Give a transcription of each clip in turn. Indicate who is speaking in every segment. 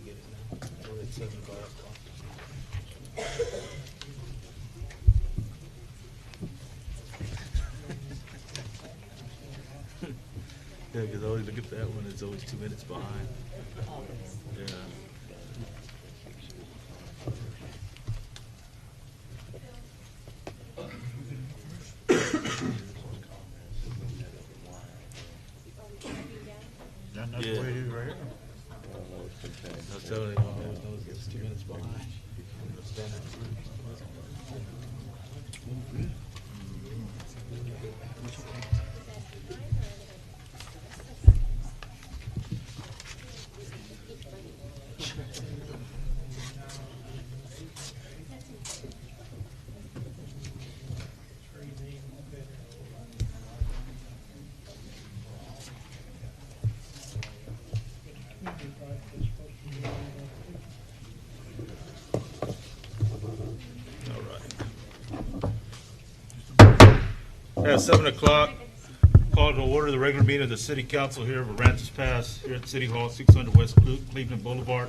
Speaker 1: get it now. We're at 7:00. Yeah, because I always look at that one, it's always 2 minutes behind. Yeah. Yeah. I was telling you, I always notice it's 2 minutes behind. At 7 o'clock, call to order the regular meeting of the City Council here of Aransas Pass, here at City Hall, 600 West Cleveland Boulevard,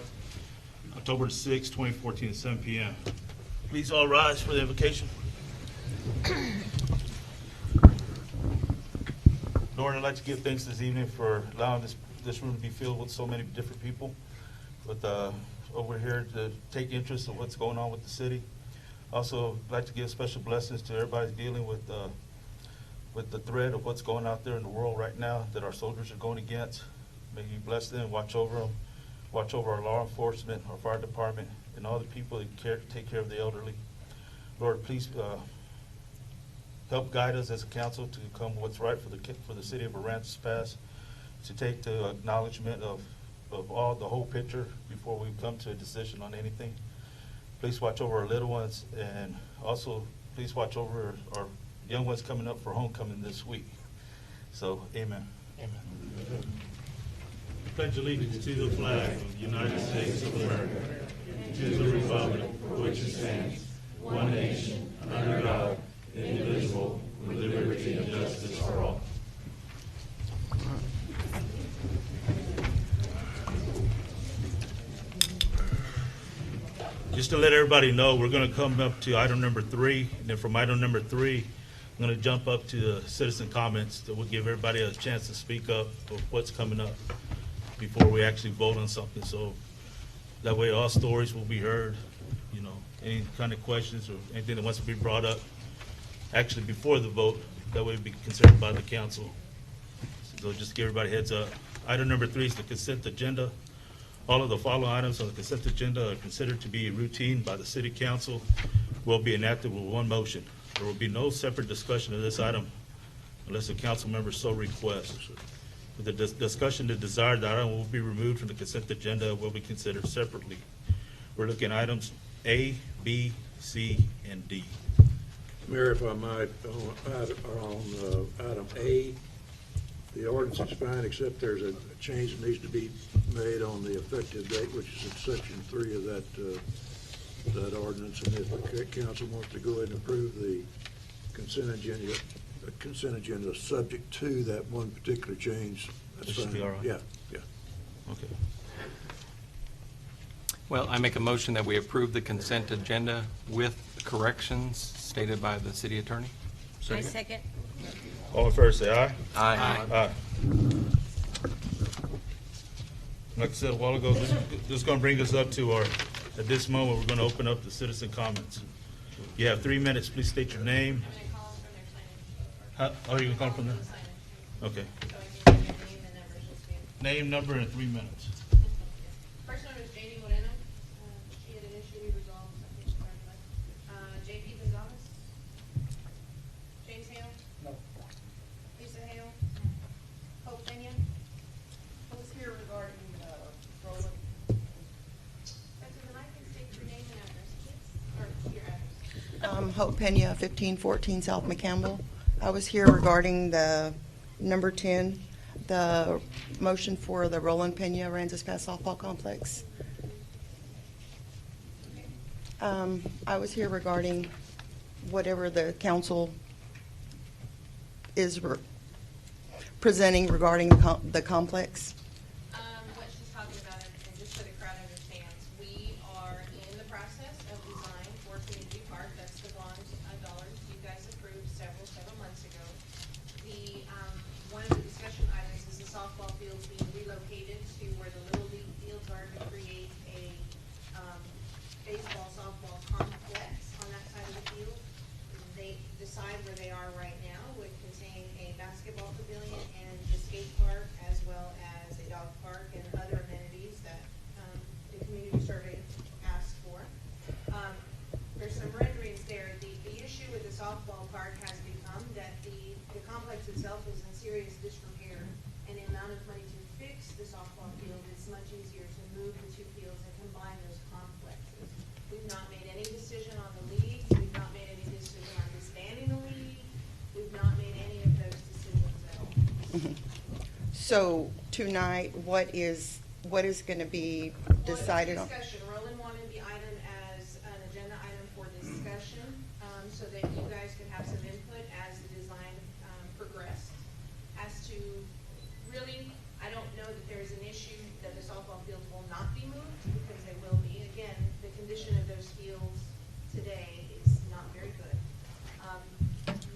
Speaker 1: October 6, 2014, at 7 p.m. Please all rise for the invocation. Lord, I'd like to give thanks this evening for allowing this room to be filled with so many different people with over here to take interest in what's going on with the city. Also, I'd like to give special blessings to everybody dealing with the threat of what's going out there in the world right now that our soldiers are going against. May you bless them, watch over them, watch over our law enforcement, our fire department, and all the people that take care of the elderly. Lord, please help guide us as a council to come what's right for the city of Aransas Pass, to take the acknowledgement of all the whole picture before we come to a decision on anything. Please watch over our little ones, and also please watch over our young ones coming up for homecoming this week. So, amen. Amen. Pledge allegiance to the flag of the United States of America, to the republic for which it stands, one nation, under God, indivisible, with liberty and justice for all. Just to let everybody know, we're going to come up to item number 3, and then from item number 3, I'm going to jump up to the citizen comments that will give everybody a chance to speak up of what's coming up before we actually vote on something. So that way all stories will be heard, you know, any kind of questions or anything that wants to be brought up actually before the vote, that way it'll be considered by the council. So just give everybody a heads up. Item number 3 is the consent agenda. All of the following items on the consent agenda are considered to be routine by the city council, will be enacted with one motion. There will be no separate discussion of this item unless a council member so requests. With the discussion, the desired item will be removed from the consent agenda and will be considered separately. We're looking at items A, B, C, and D.
Speaker 2: Mayor, if I might, on item A, the ordinance is fine, except there's a change that needs to be made on the effective date, which is in section 3 of that ordinance. And if the council wants to go ahead and approve the consent agenda subject to that one particular change, that's
Speaker 1: That
Speaker 2: fine.
Speaker 1: should be all right?
Speaker 2: Yeah.
Speaker 1: Okay.
Speaker 3: Well, I make a motion that we approve the consent agenda with corrections stated by the city attorney.
Speaker 4: I second.
Speaker 1: All in favor, say aye.
Speaker 3: Aye.
Speaker 1: Aye. Like I said a while ago, this is going to bring us up to at this moment, we're going to open up the citizen comments. You have 3 minutes. Please state your name. Oh, you're going to call from there? Okay. Name, number, and 3 minutes.
Speaker 5: First one is Jamie Moreno. She had an issue we resolved. I think she started J.P. Gonzalez. James Hale. No. Lisa Hale. Hope Pena. I was here regarding Roland. President, I can state your name and address, please, or your address.
Speaker 6: Hope Pena, 1514 South McCampbell. I was here regarding the number 10, the motion for the Roland Pena Aransas Pass softball complex. I was here regarding whatever the council is presenting regarding the complex.
Speaker 5: What she's talking about, and just so the crowd understands, itself is in serious disrepair, and the amount of money to fix the softball field, it's much easier to move the two fields and combine those complexes. We've not made any decision on the league, we've not made any decision on disbanding the league, we've not made any of those decisions at all.
Speaker 6: So tonight, what is going to be decided on?
Speaker 5: Well, it's a discussion. Roland wanted the item as an agenda item for discussion, so that you guys could have some input as the design progressed. As to, really, I don't know that there's an issue that the softball fields will not be moved, because they will be. Again, the condition of those fields today is not very good.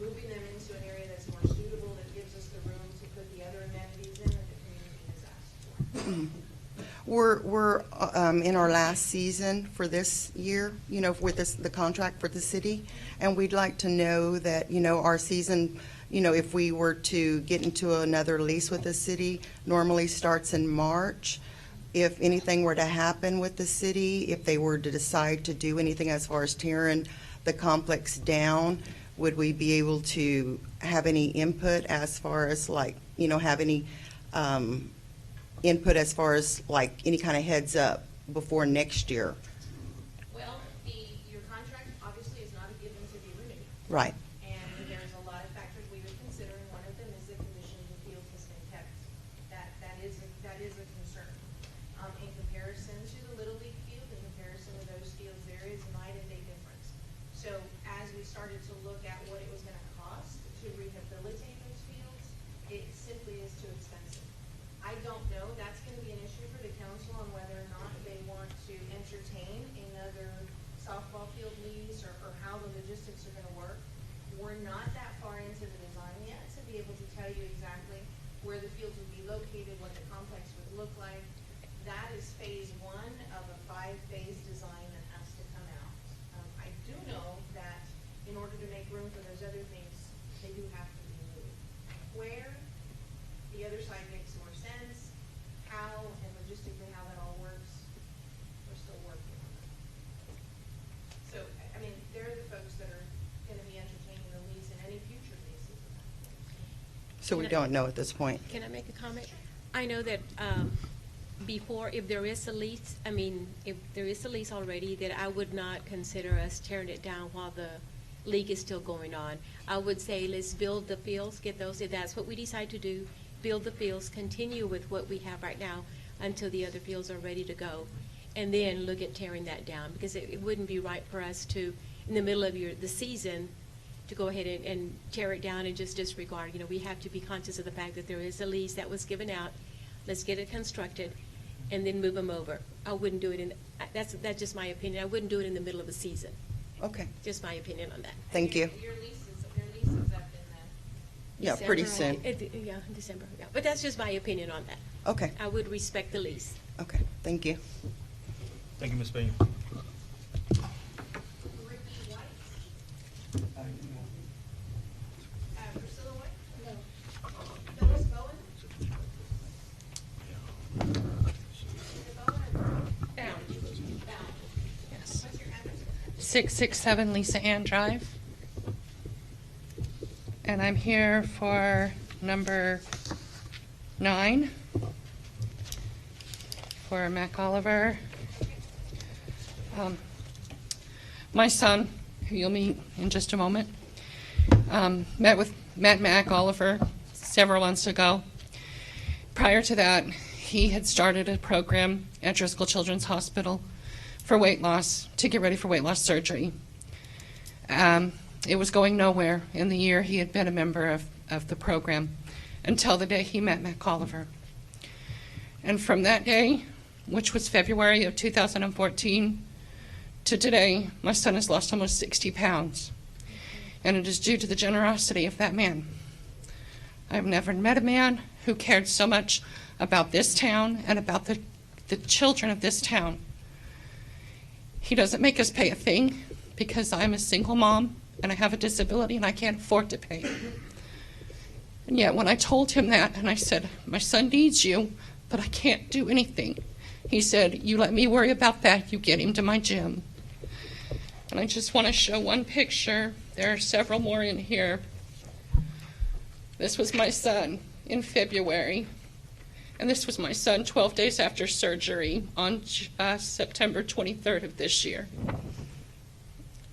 Speaker 5: Moving them into an area that's more suitable, that gives us the room to put the other amenities in that the community has asked for.
Speaker 6: We're in our last season for this year, with the contract for the city, and we'd like to know that, our season, if we were to get into another lease with the city, normally starts in March. If anything were to happen with the city, if they were to decide to do anything as far as tearing the complex down, would we be able to have any input as far as have any input as far as any kind of heads up before next year?
Speaker 5: Well, your contract obviously is not a given to be renewed.
Speaker 6: Right.
Speaker 5: And there's a lot of factors we would consider, and one of them is the condition the field has been kept. That is a concern. In comparison to the Little League field, in comparison to those fields, there is night and day difference. So as we started to look at what it was gonna cost to rehabilitate those fields, it simply is too expensive. I don't know, that's gonna be an issue for the council on whether or not they want to entertain another softball field lease, or how the logistics are gonna work. We're not that far into the design yet to be able to tell you exactly where the fields would be located, what the complex would look like. That is phase one of a 5-phase design that has to come out. I do know that in order to make room for those other things, they do have to be moved. Where? The other side makes more sense. How and logistically how that all works, we're still working on it. So, I mean, they're the folks that are gonna be entertaining the lease and any future leases.
Speaker 6: So we don't know at this point.
Speaker 4: Can I make a comment? I know that before, if there is a lease, if there is a lease already, that I would not consider us tearing it down while the league is still going on. I would say, let's build the fields, get those, if that's what we decide to do, build the fields, continue with what we have right now until the other fields are ready to go, and then look at tearing that down, because it wouldn't be right for us to, in the middle of the season, to go ahead and tear it down and just disregard. We have to be conscious of the fact that there is a lease that was given out. Let's get it constructed and then move them over. I wouldn't do it that's just my opinion. I wouldn't do it in the middle of a season.
Speaker 6: Okay,
Speaker 4: Just my opinion on that.
Speaker 6: thank you.
Speaker 5: Your lease is up in the
Speaker 6: Yeah, pretty
Speaker 4: December,
Speaker 6: soon.
Speaker 4: Yeah, in December, yeah. But that's just my opinion on that.
Speaker 6: Okay,
Speaker 4: I would respect the lease.
Speaker 6: okay, thank you.
Speaker 1: Thank you, Ms. Peña.
Speaker 5: Ricky White? Priscilla White? No. Phyllis Bowen? Is it Bowen or Bowen?
Speaker 7: Yes.
Speaker 5: What's your address?
Speaker 7: 667 Lisa Ann Drive. And I'm here for number 9 for Mac Oliver. My son, who you'll meet in just a moment, met with Matt Mac Oliver several months ago. Prior to that, he had started a program at Driscoll Children's Hospital for weight loss, to get ready for weight loss surgery. It was going nowhere in the year he had been a member of the program, until the day he met Mac Oliver. And from that day, which was February of 2014, to today, my son has lost almost 60 pounds. And it is due to the generosity of that man. I've never met a man who cared so much about this town and about the children of this town. He doesn't make us pay a thing, because I'm a single mom and I have a disability and I can't afford to pay. And yet when I told him that and I said, my son needs you, but I can't do anything, he said, you let me worry about that, you get him to my gym. And I just want to show one picture. There are several more in here. This was my son in February, and this was my son 12 days after surgery on September 23rd of this year.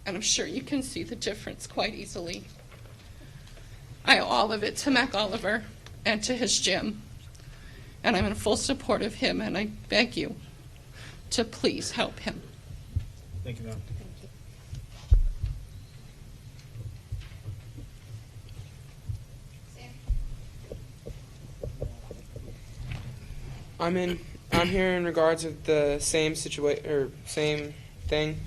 Speaker 7: And I'm sure you can see the difference quite easily. I owe all of it to Mac Oliver and to his gym, and I'm in full support of him, and I beg you to please help him.
Speaker 1: Thank you, ma'am.
Speaker 5: Sam?
Speaker 8: I'm here in regards of the same situation or same thing.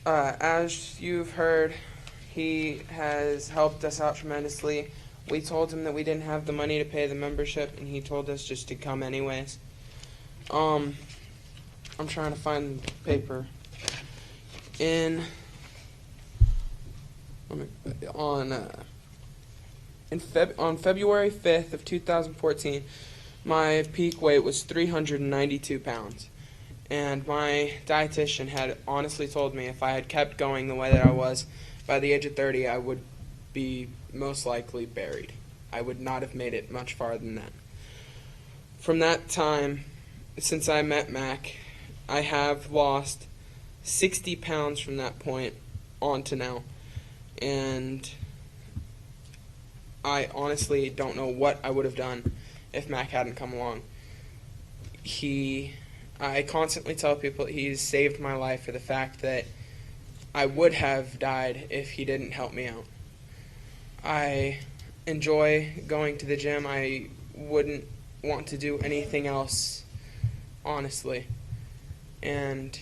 Speaker 8: As you've heard, he has helped us out tremendously. We told him that we didn't have the money to pay the membership, and he told us just to come anyways. I'm trying to find the paper. On February 5th of 2014, my peak weight was 392 pounds. And my dietitian had honestly told me if I had kept going the way that I was, by the age of 30, I would be most likely buried. I would not have made it much farther than that. From that time, since I met Mac, I have lost 60 pounds from that point on to now. And I honestly don't know what I would have done if Mac hadn't come along. I constantly tell people he's saved my life for the fact that I would have died if he didn't help me out. I enjoy going to the gym. I wouldn't want to do anything else, honestly. And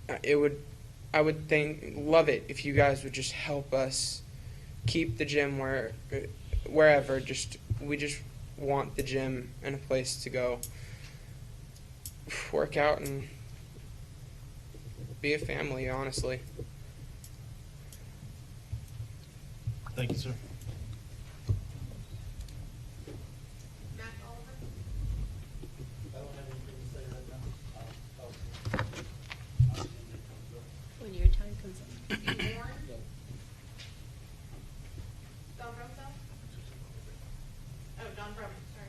Speaker 8: I would love it if you guys would just help us keep the gym wherever. We just want the gym and a place to go work out and be a family, honestly.
Speaker 1: Thank you, sir.
Speaker 5: Mac Oliver?
Speaker 4: When your time comes up.
Speaker 5: Steve Warren? Don Brumfield? Oh, Don Brumman, sorry.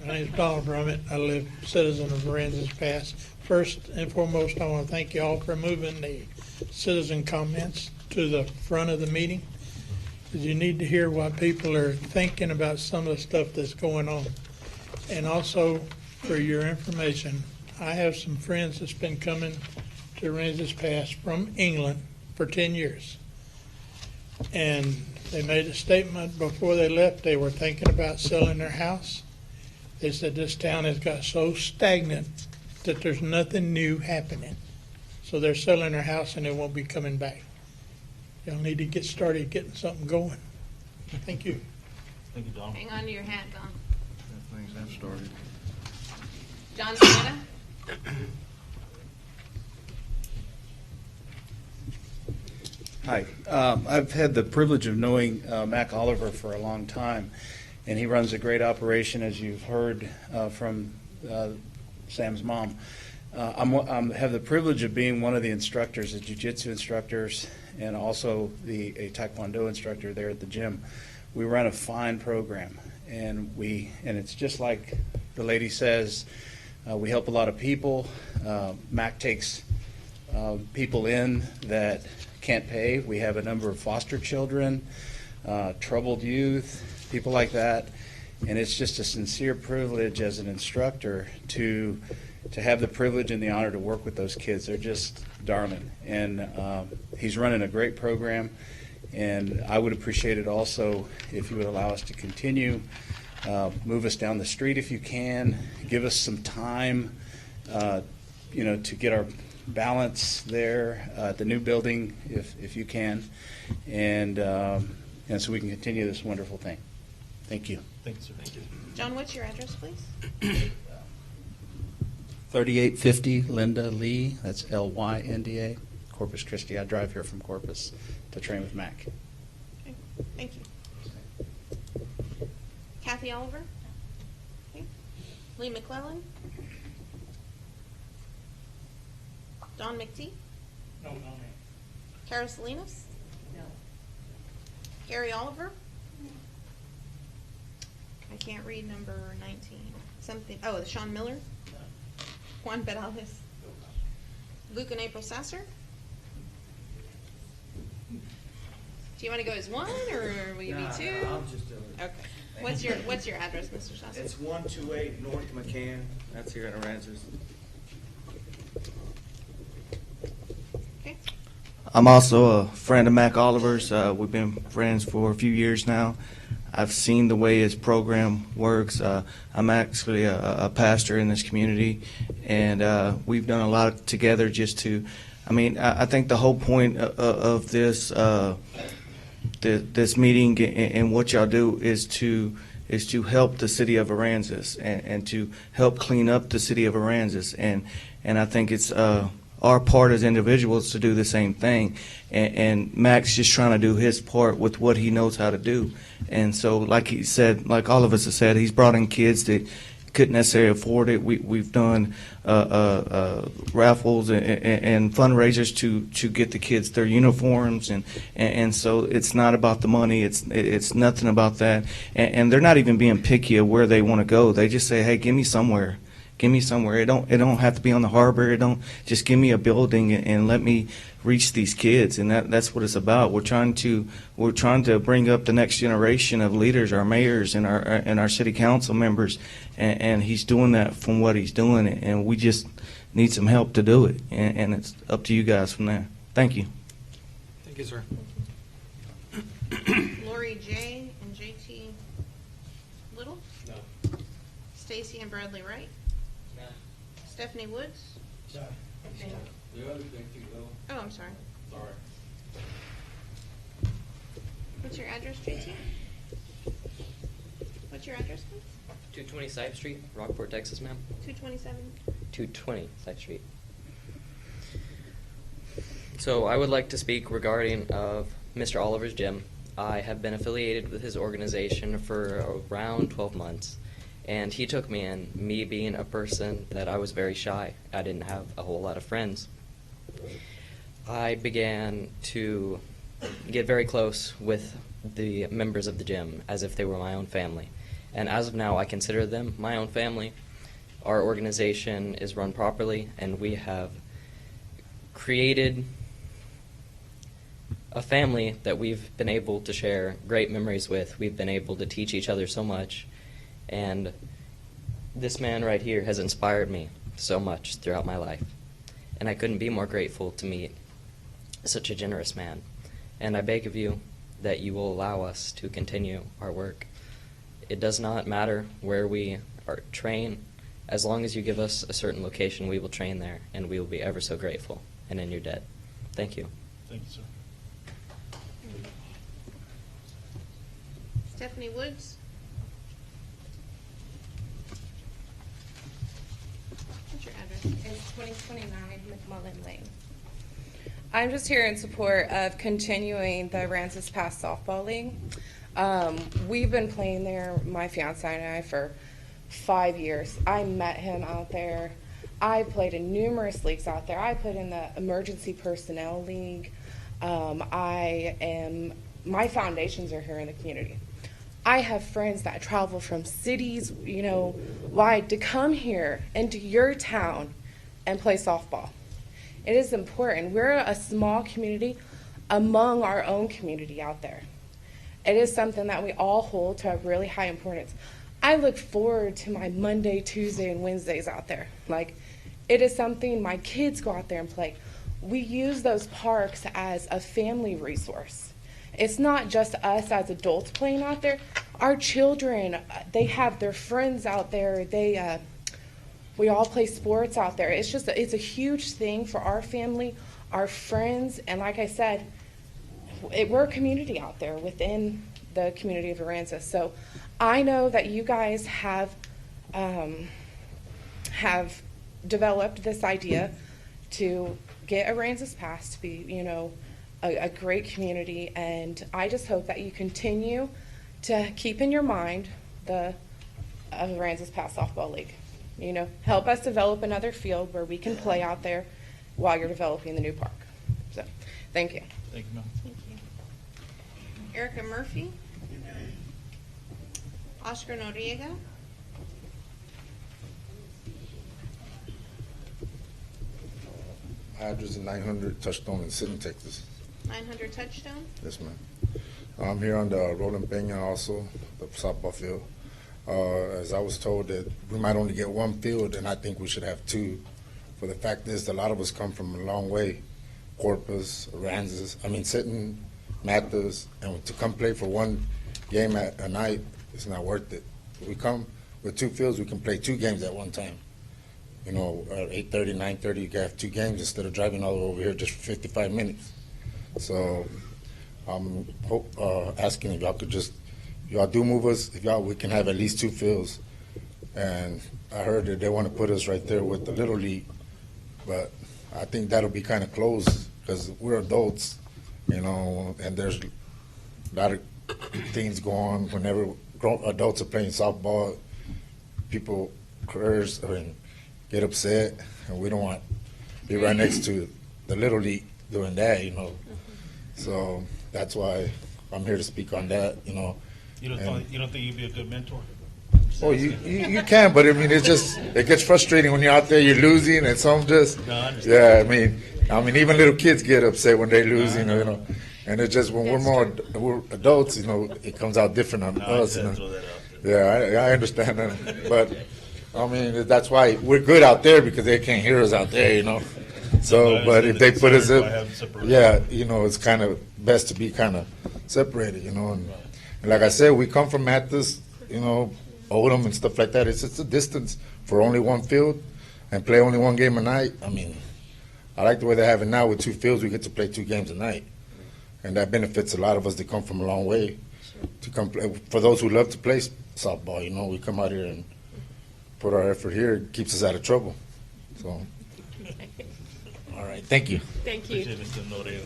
Speaker 9: My name is Donald Brummett. I live citizen of Aransas Pass. First and foremost, I want to thank you all for moving the citizen comments to the front of the meeting, because you need to hear what people are thinking about some of the stuff that's going on. And also, for your information, I have some friends that's been coming to Aransas Pass from England for 10 years. And they made a statement before they left. They were thinking about selling their house. They said this town has got so stagnant that there's nothing new happening. So they're selling their house and they won't be coming back. Y'all need to get started getting something going. Thank you.
Speaker 1: Thank you, Don.
Speaker 5: Hang on to your hat, Don.
Speaker 2: Things have started.
Speaker 5: John Canetta?
Speaker 10: Hi. I've had the privilege of knowing Mac Oliver for a long time, and he runs a great operation, as you've heard from Sam's mom. I have the privilege of being one of the instructors, the jiu-jitsu instructors, and also a taekwondo instructor there at the gym. We run a fine program, and it's just like the lady says, we help a lot of people. Mac takes people in that can't pay. We have a number of foster children, troubled youth, people like that, and it's just a sincere privilege as an instructor to have the privilege and the honor to work with those kids. They're just darling, and he's running a great program, and I would appreciate it also if you would allow us to continue, move us down the street if you can, give us some time, to get our balance there at the new building if you can, and so we can continue this wonderful thing. Thank you.
Speaker 1: Thank you, sir. Thank you.
Speaker 5: John, what's your address, please?
Speaker 10: 3850 Linda Lee, that's Lynda, Corpus Christi. I drive here from Corpus to train with Mac.
Speaker 5: Okay, thank you. Kathy Oliver? Okay. Lee McClellan? Don McTee?
Speaker 9: No, no,
Speaker 5: Kara Salinas? No. Gary Oliver? I can't read number 19. Something, oh, Sean Miller? No. Juan Perales? Luke and April Sasser? Do you want to go as one, or will you be two?
Speaker 11: No, I'll just do it.
Speaker 5: Okay. What's your address, Mr. Sasser?
Speaker 11: It's 128 North McCann. That's here in Aransas.
Speaker 5: Okay.
Speaker 11: I'm also a friend of Mac Oliver's. We've been friends for a few years now. I've seen the way his program works. I'm actually a pastor in this community, and we've done a lot together just to, I think the whole point of this this meeting and what y'all do is to help the city of Aransas and to help clean up the city of Aransas, and I think it's our part as individuals to do the same thing, and Mac's just trying to do his part with what he knows how to do. And so, like he said, like all of us have said, he's brought in kids that couldn't necessarily afford it. We've done raffles and fundraisers to get the kids their uniforms, and so it's not about the money. It's nothing about that, and they're not even being picky of where they want to go. They just say, hey, give me somewhere. Give me somewhere. It don't have to be on the harbor. It don't, just give me a building and let me reach these kids. And that's what it's about. We're trying to bring up the next generation of leaders, our mayors and our city council members. And he's doing that from what he's doing, and we just need some help to do it. And it's up to you guys from there. Thank you.
Speaker 3: Thank you, sir.
Speaker 5: Lori J. and JT Little?
Speaker 11: No.
Speaker 5: Stacy and Bradley Wright?
Speaker 11: No.
Speaker 5: Stephanie Woods?
Speaker 11: No.
Speaker 5: Oh, I'm sorry.
Speaker 11: Sorry.
Speaker 5: What's your address, JT? What's your address, please?
Speaker 12: 220 Side Street, Rockport, Texas, ma'am.
Speaker 5: 227.
Speaker 12: 220 Side Street. So I would like to speak regarding of Mr. Oliver's gym. I have been affiliated with his organization for around 12 months, and he took me in, me being a person that I was very shy. I didn't have a whole lot of friends. I began to get very close with the members of the gym as if they were my own family. And as of now, I consider them my own family. Our organization is run properly, and we have created a family that we've been able to share great memories with. We've been able to teach each other so much, and this man right here has inspired me so much throughout my life. And I couldn't be more grateful to meet such a generous man. And I beg of you that you will allow us to continue our work. It does not matter where we are train. As long as you give us a certain location, we will train there, and we will be ever so grateful and in your debt. Thank you.
Speaker 1: Thank you, sir.
Speaker 5: Stephanie Woods? What's your address?
Speaker 13: It's 2029 McMullen Lane. I'm just here in support of continuing the Aransas Pass Softball League. We've been playing there, my fiance and I, for 5 years. I met him out there. I played in numerous leagues out there. I played in the Emergency Personnel League. My foundations are here in the community. I have friends that travel from cities, wide to come here into your town and play softball. It is important. We're a small community among our own community out there. It is something that we all hold to a really high importance. I look forward to my Monday, Tuesday, and Wednesdays out there. It is something my kids go out there and play. We use those parks as a family resource. It's not just us as adults playing out there. Our children, they have their friends out there. We all play sports out there. It's a huge thing for our family, our friends, and like I said, we're a community out there within the community of Aransas. So I know that you guys have developed this idea to get Aransas Pass to be, a great community, and I just hope that you continue to keep in your mind the Aransas Pass Softball League. Help us develop another field where we can play out there while you're developing the new park. So, thank you.
Speaker 1: Thank you, ma'am.
Speaker 5: Thank you. Erica Murphy. Oscar Noriega.
Speaker 14: Address is 900 Touchstone in Sinton, Texas.
Speaker 5: 900 Touchstone.
Speaker 14: Yes, ma'am. I'm here on the Roland Pena also, the softball field. As I was told that we might only get one field, and I think we should have two. For the fact is, a lot of us come from a long way. Corpus, Sinton, Mathis, and to come play for one game at a night, it's not worth it. If we come with two fields, we can play two games at one time. You know, at 8:30, 9:30, you can have two games instead of driving all the way over here just for 55 minutes. So I'm asking if y'all could just, y'all do move us, if y'all, we can have at least two fields. And I heard that they want to put us right there with the Little League, but I think that'll be kind of close because we're adults, you know, and there's a lot of things go on whenever adults are playing softball. People curse, get upset, and we don't want to be right next to the Little League doing that, you know. So that's why I'm here to speak on that, you know.
Speaker 1: You don't think you'd be a good mentor?
Speaker 14: Oh, you can, but I mean, it gets frustrating when you're out there, you're losing, and some just,
Speaker 1: No, I understand.
Speaker 14: yeah, I mean, even little kids get upset when they lose, you know, and it's just when we're adults, you know, it comes out different on us. You know.
Speaker 1: Throw that out there.
Speaker 14: Yeah, I understand that, but I mean, that's why we're good out there because they can't hear us out there, you know. So, but if they put us up, yeah, you know, it's kind of best to be kind of separated, you know. And like I said, we come from Mathis, you know, Odom and stuff like that. It's just a distance for only one field and play only one game a night. I mean, I like the way they have it now with two fields. We get to play two games a night, and that benefits a lot of us that come from a long way to come play. For those who love to play softball, you know, we come out here and put our effort here. It keeps us out of trouble. So, all right, thank you.
Speaker 4: Thank you.
Speaker 1: Appreciate it, Mr. Noriega.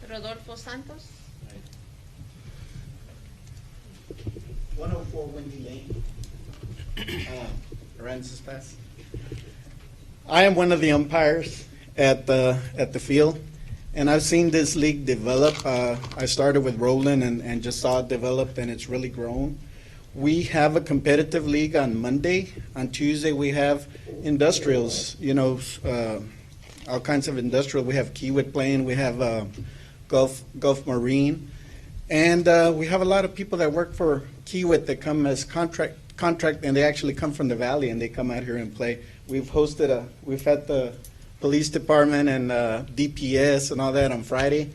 Speaker 5: Rodolfo Santos.
Speaker 15: 104 Windy Lane, Aransas Pass. I am one of the umpires at the field, and I've seen this league develop. I started with Roland and just saw it develop, and it's really grown. We have a competitive league on Monday. On Tuesday, we have industrials, you know, all kinds of industrial. We have Kiewit playing. We have Gulf Marine. And we have a lot of people that work for Kiewit that come as contract, and they actually come from the valley and they come out here and play. We've had the police department and DPS and all that on Friday.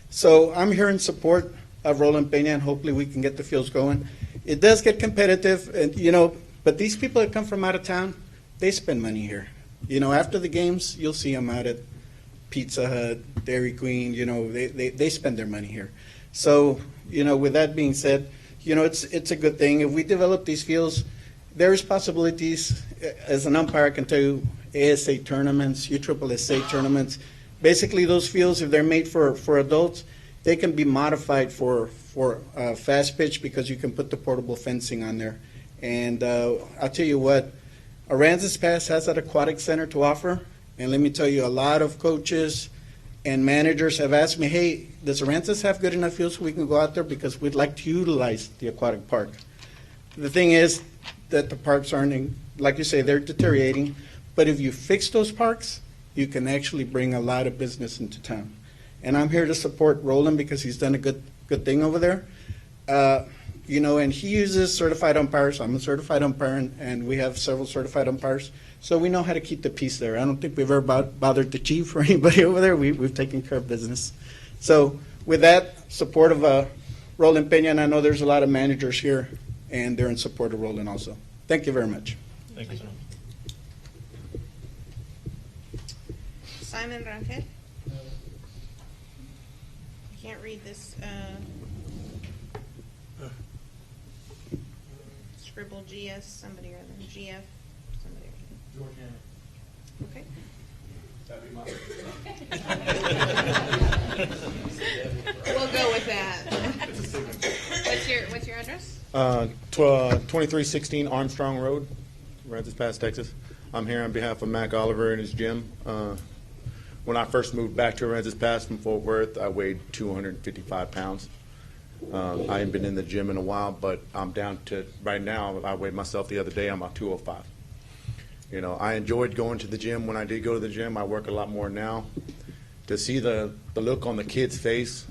Speaker 15: So I'm here in support of Roland Pena, and hopefully we can get the fields going. It does get competitive, and you know, but these people that come from out of town, they spend money here. You know, after the games, you'll see them out at Pizza Hut, Dairy Queen. You know, they spend their money here. So, you know, with that being said, you know, it's a good thing. If we develop these fields, there's possibilities. As an umpire, I can tell you, ASA tournaments, USSSA tournaments, basically those fields, if they're made for adults, they can be modified for fast pitch because you can put the portable fencing on there. And I'll tell you what, Aransas Pass has that aquatic center to offer. And let me tell you, a lot of coaches and managers have asked me, hey, does Aransas have good enough fields so we can go out there because we'd like to utilize the aquatic park. The thing is that the parks aren't, like you say, they're deteriorating. But if you fix those parks, you can actually bring a lot of business into town. And I'm here to support Roland because he's done a good thing over there. You know, and he uses certified umpires. I'm a certified umpire, and we have several certified umpires. So we know how to keep the peace there. I don't think we've ever bothered the chief or anybody over there. We've taken care of business. So with that, support of Roland Pena, and I know there's a lot of managers here, and they're in support of Roland also. Thank you very much.
Speaker 1: Thank you, sir.
Speaker 5: Simon Rangel. Can't read this. Scribble GS, somebody or other. GF, somebody or other. Okay. We'll go with that. What's your address?
Speaker 16: 2316 Armstrong Road, Aransas Pass, Texas. I'm here on behalf of Mac Oliver and his gym. when I first moved back to Aransas Pass from Fort Worth, I weighed 255 pounds. I haven't been in the gym in a while, but I'm down to, right now, I weighed myself the other day, I'm about 205. You know, I enjoyed going to the gym when I did go to the gym. I work a lot more now. To see the look on the kids' face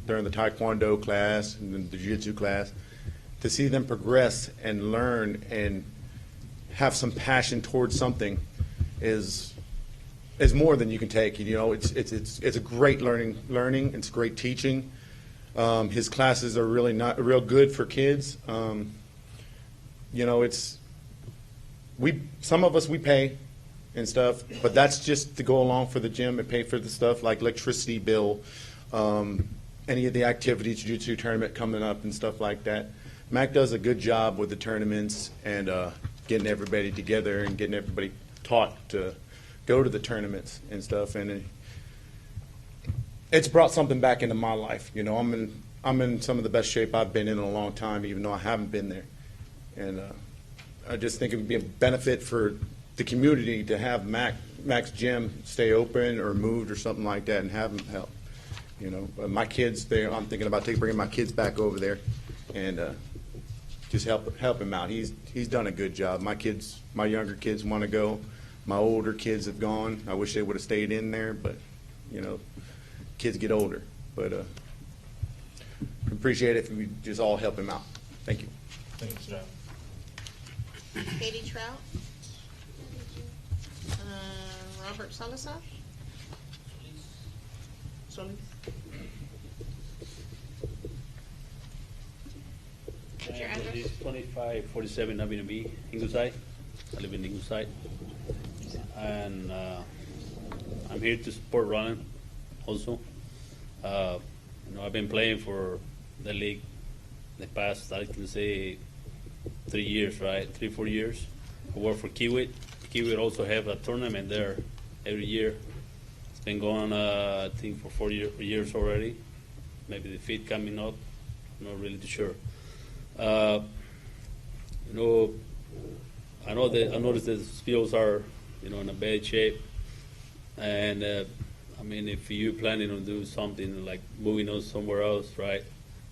Speaker 16: during the Taekwondo class and the Jiu-Jitsu class, to see them progress and learn and have some passion towards something is more than you can take. You know, it's a great learning. It's great teaching. His classes are really not real good for kids. You know, some of us we pay and stuff, but that's just to go along for the gym and pay for the stuff like electricity bill, any of the activities, jiu-jitsu tournament coming up and stuff like that. Mac does a good job with the tournaments and getting everybody together and getting everybody taught to go to the tournaments and stuff. And it's brought something back into my life. You know, I'm in some of the best shape I've been in a long time, even though I haven't been there. And I just think it would be a benefit for the community to have Mac's gym stay open or moved or something like that and have him help. You know, my kids, I'm thinking about bringing my kids back over there and just help him out. He's done a good job. My younger kids want to go. My older kids have gone. I wish they would have stayed in there, but you know, kids get older. But appreciate it if we just all help him out. Thank you.
Speaker 1: Thank you, Mr. Allen.
Speaker 5: Katie Trout. Robert Salazar. Solis. What's your address?
Speaker 17: This is 2547 Avenue B, Ingleside. I live in Ingleside. And I'm here to support Roland also. You know, I've been playing for the league the past, I can say, 3 years, right? 3-4 years. I work for Kiewit. Kiewit also have a tournament there every year. It's been going, I think, for 4 years already. Maybe the fifth coming up. I'm not really too sure. You know, I noticed that the fields are, you know, in a bad shape. And I mean, if you're planning on doing something like moving on somewhere else, right?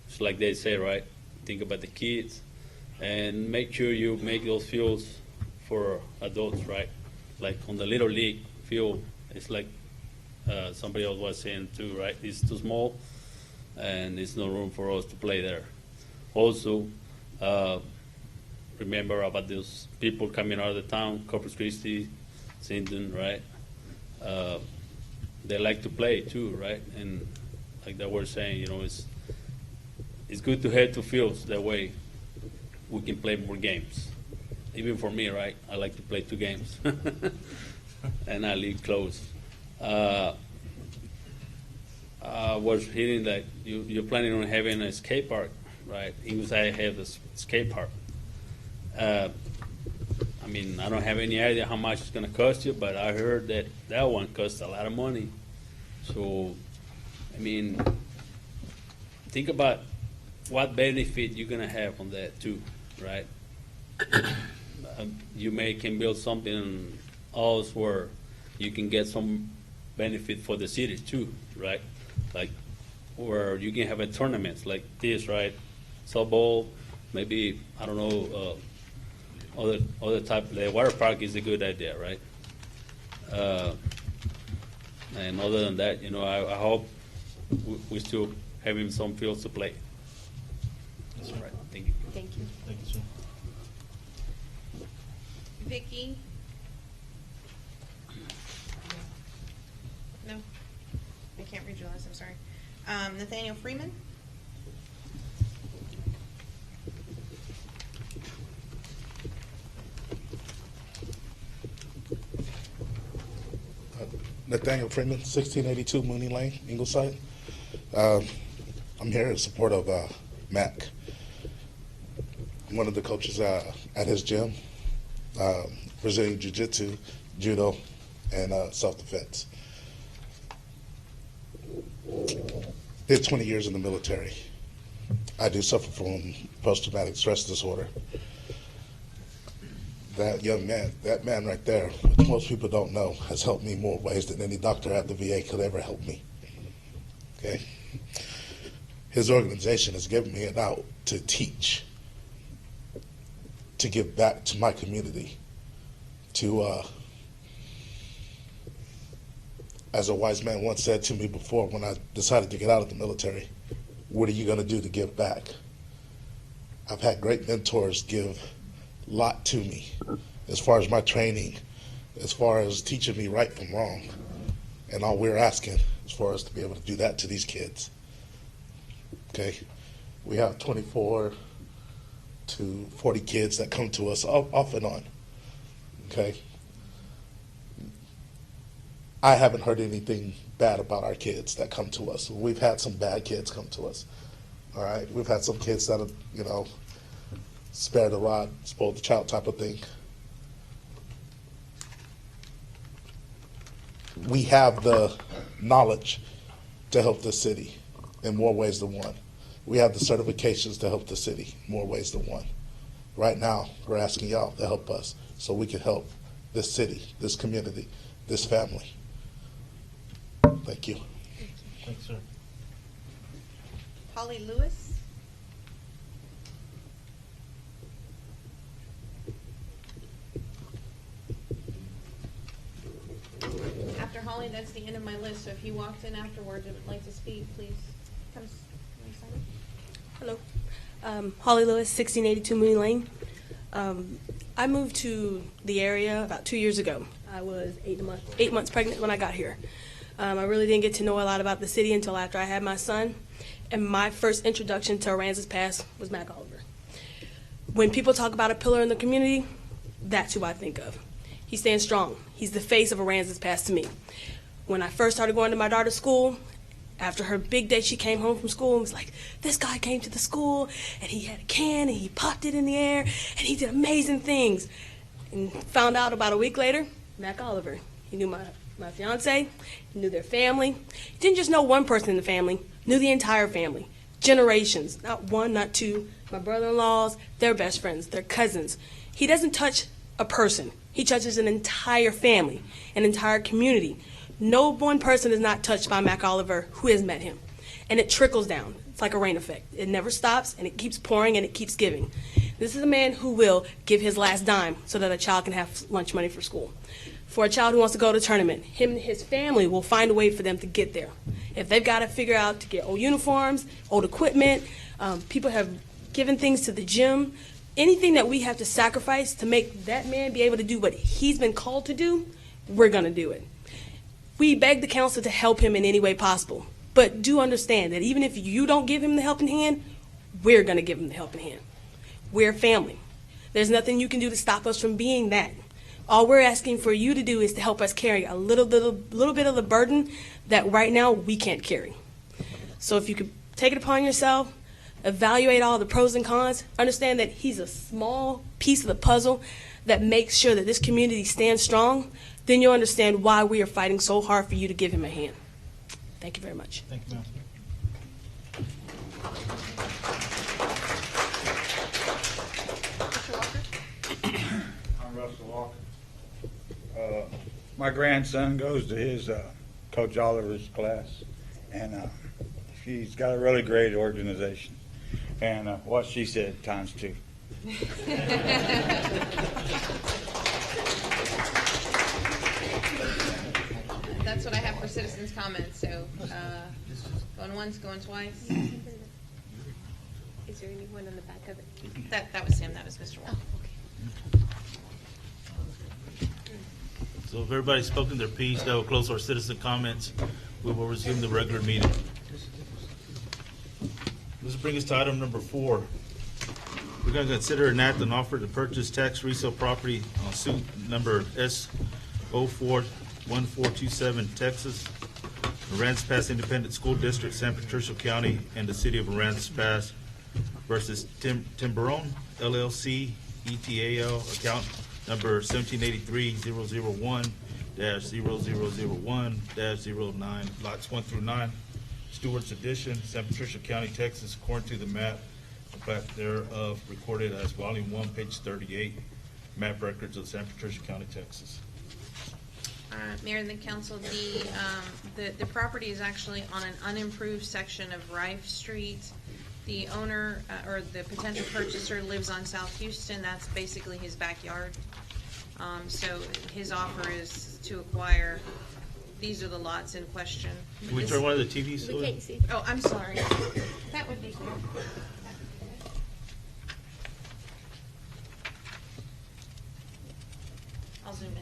Speaker 17: Just like they say, right? Think about the kids and make sure you make those fields for adults, right? Like on the Little League field, it's like somebody else was saying too, right? It's too small and there's no room for us to play there. Also, remember about those people coming out of the town, Corpus Christi, Sinton, right? They like to play too, right? And like that we're saying, you know, it's good to head to fields. That way we can play more games. Even for me, right? I like to play 2 games. And I live close. I was hearing that you're planning on having a skate park, right? Ingleside have a skate park. I mean, I don't have any idea how much it's going to cost you, but I heard that one costs a lot of money. So, I mean, think about what benefit you're going to have on that too, right? You can build something else where you can get some benefit for the city too, right? Like where you can have a tournament like this, right? Softball, maybe, I don't know, other type. The water park is a good idea, right? And other than that, you know, I hope we still having some fields to play. That's right. Thank you.
Speaker 4: Thank you.
Speaker 1: Thank you, sir.
Speaker 5: Vicky? No? I can't read your list, I'm sorry. Nathaniel Freeman?
Speaker 18: Nathaniel Freeman, 1682 Mooney Lane, Ingleside. I'm here in support of Mac. I'm one of the coaches at his gym, Brazilian Jiu-Jitsu, Judo, and self-defense. Did 20 years in the military. I do suffer from post-traumatic stress disorder. that young man, that man right there, which most people don't know, has helped me more ways than any doctor at the VA could ever help me. Okay? His organization has given me an out to teach, to give back to my community, to, as a wise man once said to me before when I decided to get out of the military, what are you going to do to give back? I've had great mentors give a lot to me as far as my training, as far as teaching me right from wrong. And all we're asking is for us to be able to do that to these kids. Okay? We have 24 to 40 kids that come to us off and on. Okay? I haven't heard anything bad about our kids that come to us. We've had some bad kids come to us. All right? We've had some kids that have, you know, spare the rod, spoil the child type of thing. We have the knowledge to help the city in more ways than one. We have the certifications to help the city in more ways than one. Right now, we're asking y'all to help us so we can help this city, this community, this family. Thank you.
Speaker 1: Thanks, sir.
Speaker 5: Holly Lewis. After Holly, that's the end of my list, so if you walked in afterwards and would like to speak, please come sign.
Speaker 19: Hello. Holly Lewis, 1682 Mooney Lane. I moved to the area about 2 years ago. I was 8 months pregnant when I got here. I really didn't get to know a lot about the city until after I had my son. And my first introduction to Aransas Pass was Mac Oliver. When people talk about a pillar in the community, that's who I think of. He stands strong. He's the face of Aransas Pass to me. When I first started going to my daughter's school, after her big day, she came home from school and was like, this guy came to the school and he had a can and he popped it in the air and he did amazing things. And found out about a week later, Mac Oliver. He knew my fiance, he knew their family. He didn't just know one person in the family, knew the entire family. Generations, not one, not two. My brother-in-laws, they're best friends, they're cousins. He doesn't touch a person. He touches an entire family, an entire community. No one person is not touched by Mac Oliver who has met him. And it trickles down. It's like a rain effect. It never stops, and it keeps pouring, and it keeps giving. This is a man who will give his last dime so that a child can have lunch money for school. For a child who wants to go to a tournament, him and his family will find a way for them to get there. If they've got to figure out to get old uniforms, old equipment, people have given things to the gym, anything that we have to sacrifice to make that man be able to do what he's been called to do, we're going to do it. We beg the council to help him in any way possible. But do understand that even if you don't give him the helping hand, we're going to give him the helping hand. We're family. There's nothing you can do to stop us from being that. All we're asking for you to do is to help us carry a little bit of the burden that right now we can't carry. So if you could take it upon yourself, evaluate all the pros and cons, understand that he's a small piece of the puzzle that makes sure that this community stands strong, then you'll understand why we are fighting so hard for you to give him a hand. Thank you very much.
Speaker 1: Thank you, ma'am.
Speaker 20: I'm Russell Walker. My grandson goes to his Coach Oliver's class, and she's got a really great organization. And what she said times two.
Speaker 5: That's what I have for citizens' comments, so going once, going twice.
Speaker 4: Is there anyone on the back of it?
Speaker 5: That was him, that was Mr. Wall.
Speaker 1: So if everybody's spoken their piece, that will close our citizen comments. We will resume the regular meeting. This will bring us to item number 4. We're going to consider an act and offer to purchase tax resale property on suit number S041427, Texas, Aransas Pass Independent School District, San Patricio County, and the City of Aransas Pass versus Timberone LLC, ETAL, account number 1783-001-0001-09, lots 1 through 9, Stewart's Edition, San Patricio County, Texas, according to the map, in fact thereof, recorded as volume 1, page 38. map records of San Patricia County, Texas.
Speaker 5: Mayor and the council, the property is actually on an unimproved section of Rife Street. The owner, or the potential purchaser, lives on South Houston. That's basically his backyard. So his offer is to acquire, these are the lots in question.
Speaker 1: Can we turn one of the TVs?
Speaker 5: We can't see. Oh, I'm sorry. That would be good. I'll zoom in.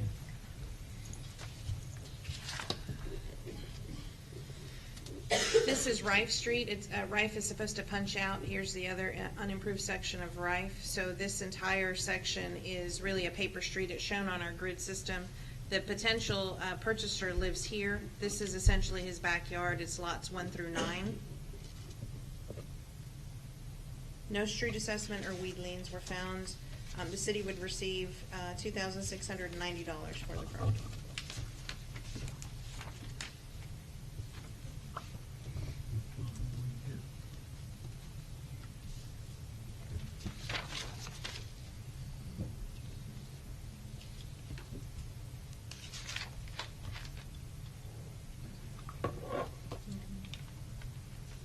Speaker 5: This is Rife Street. It's, Rife is supposed to punch out. Here's the other unimproved section of Rife. So this entire section is really a paper street. It's shown on our grid system. The potential purchaser lives here. This is essentially his backyard. It's lots 1 through 9. No street assessment or weed liens were found. The city would receive $2,690 for the property.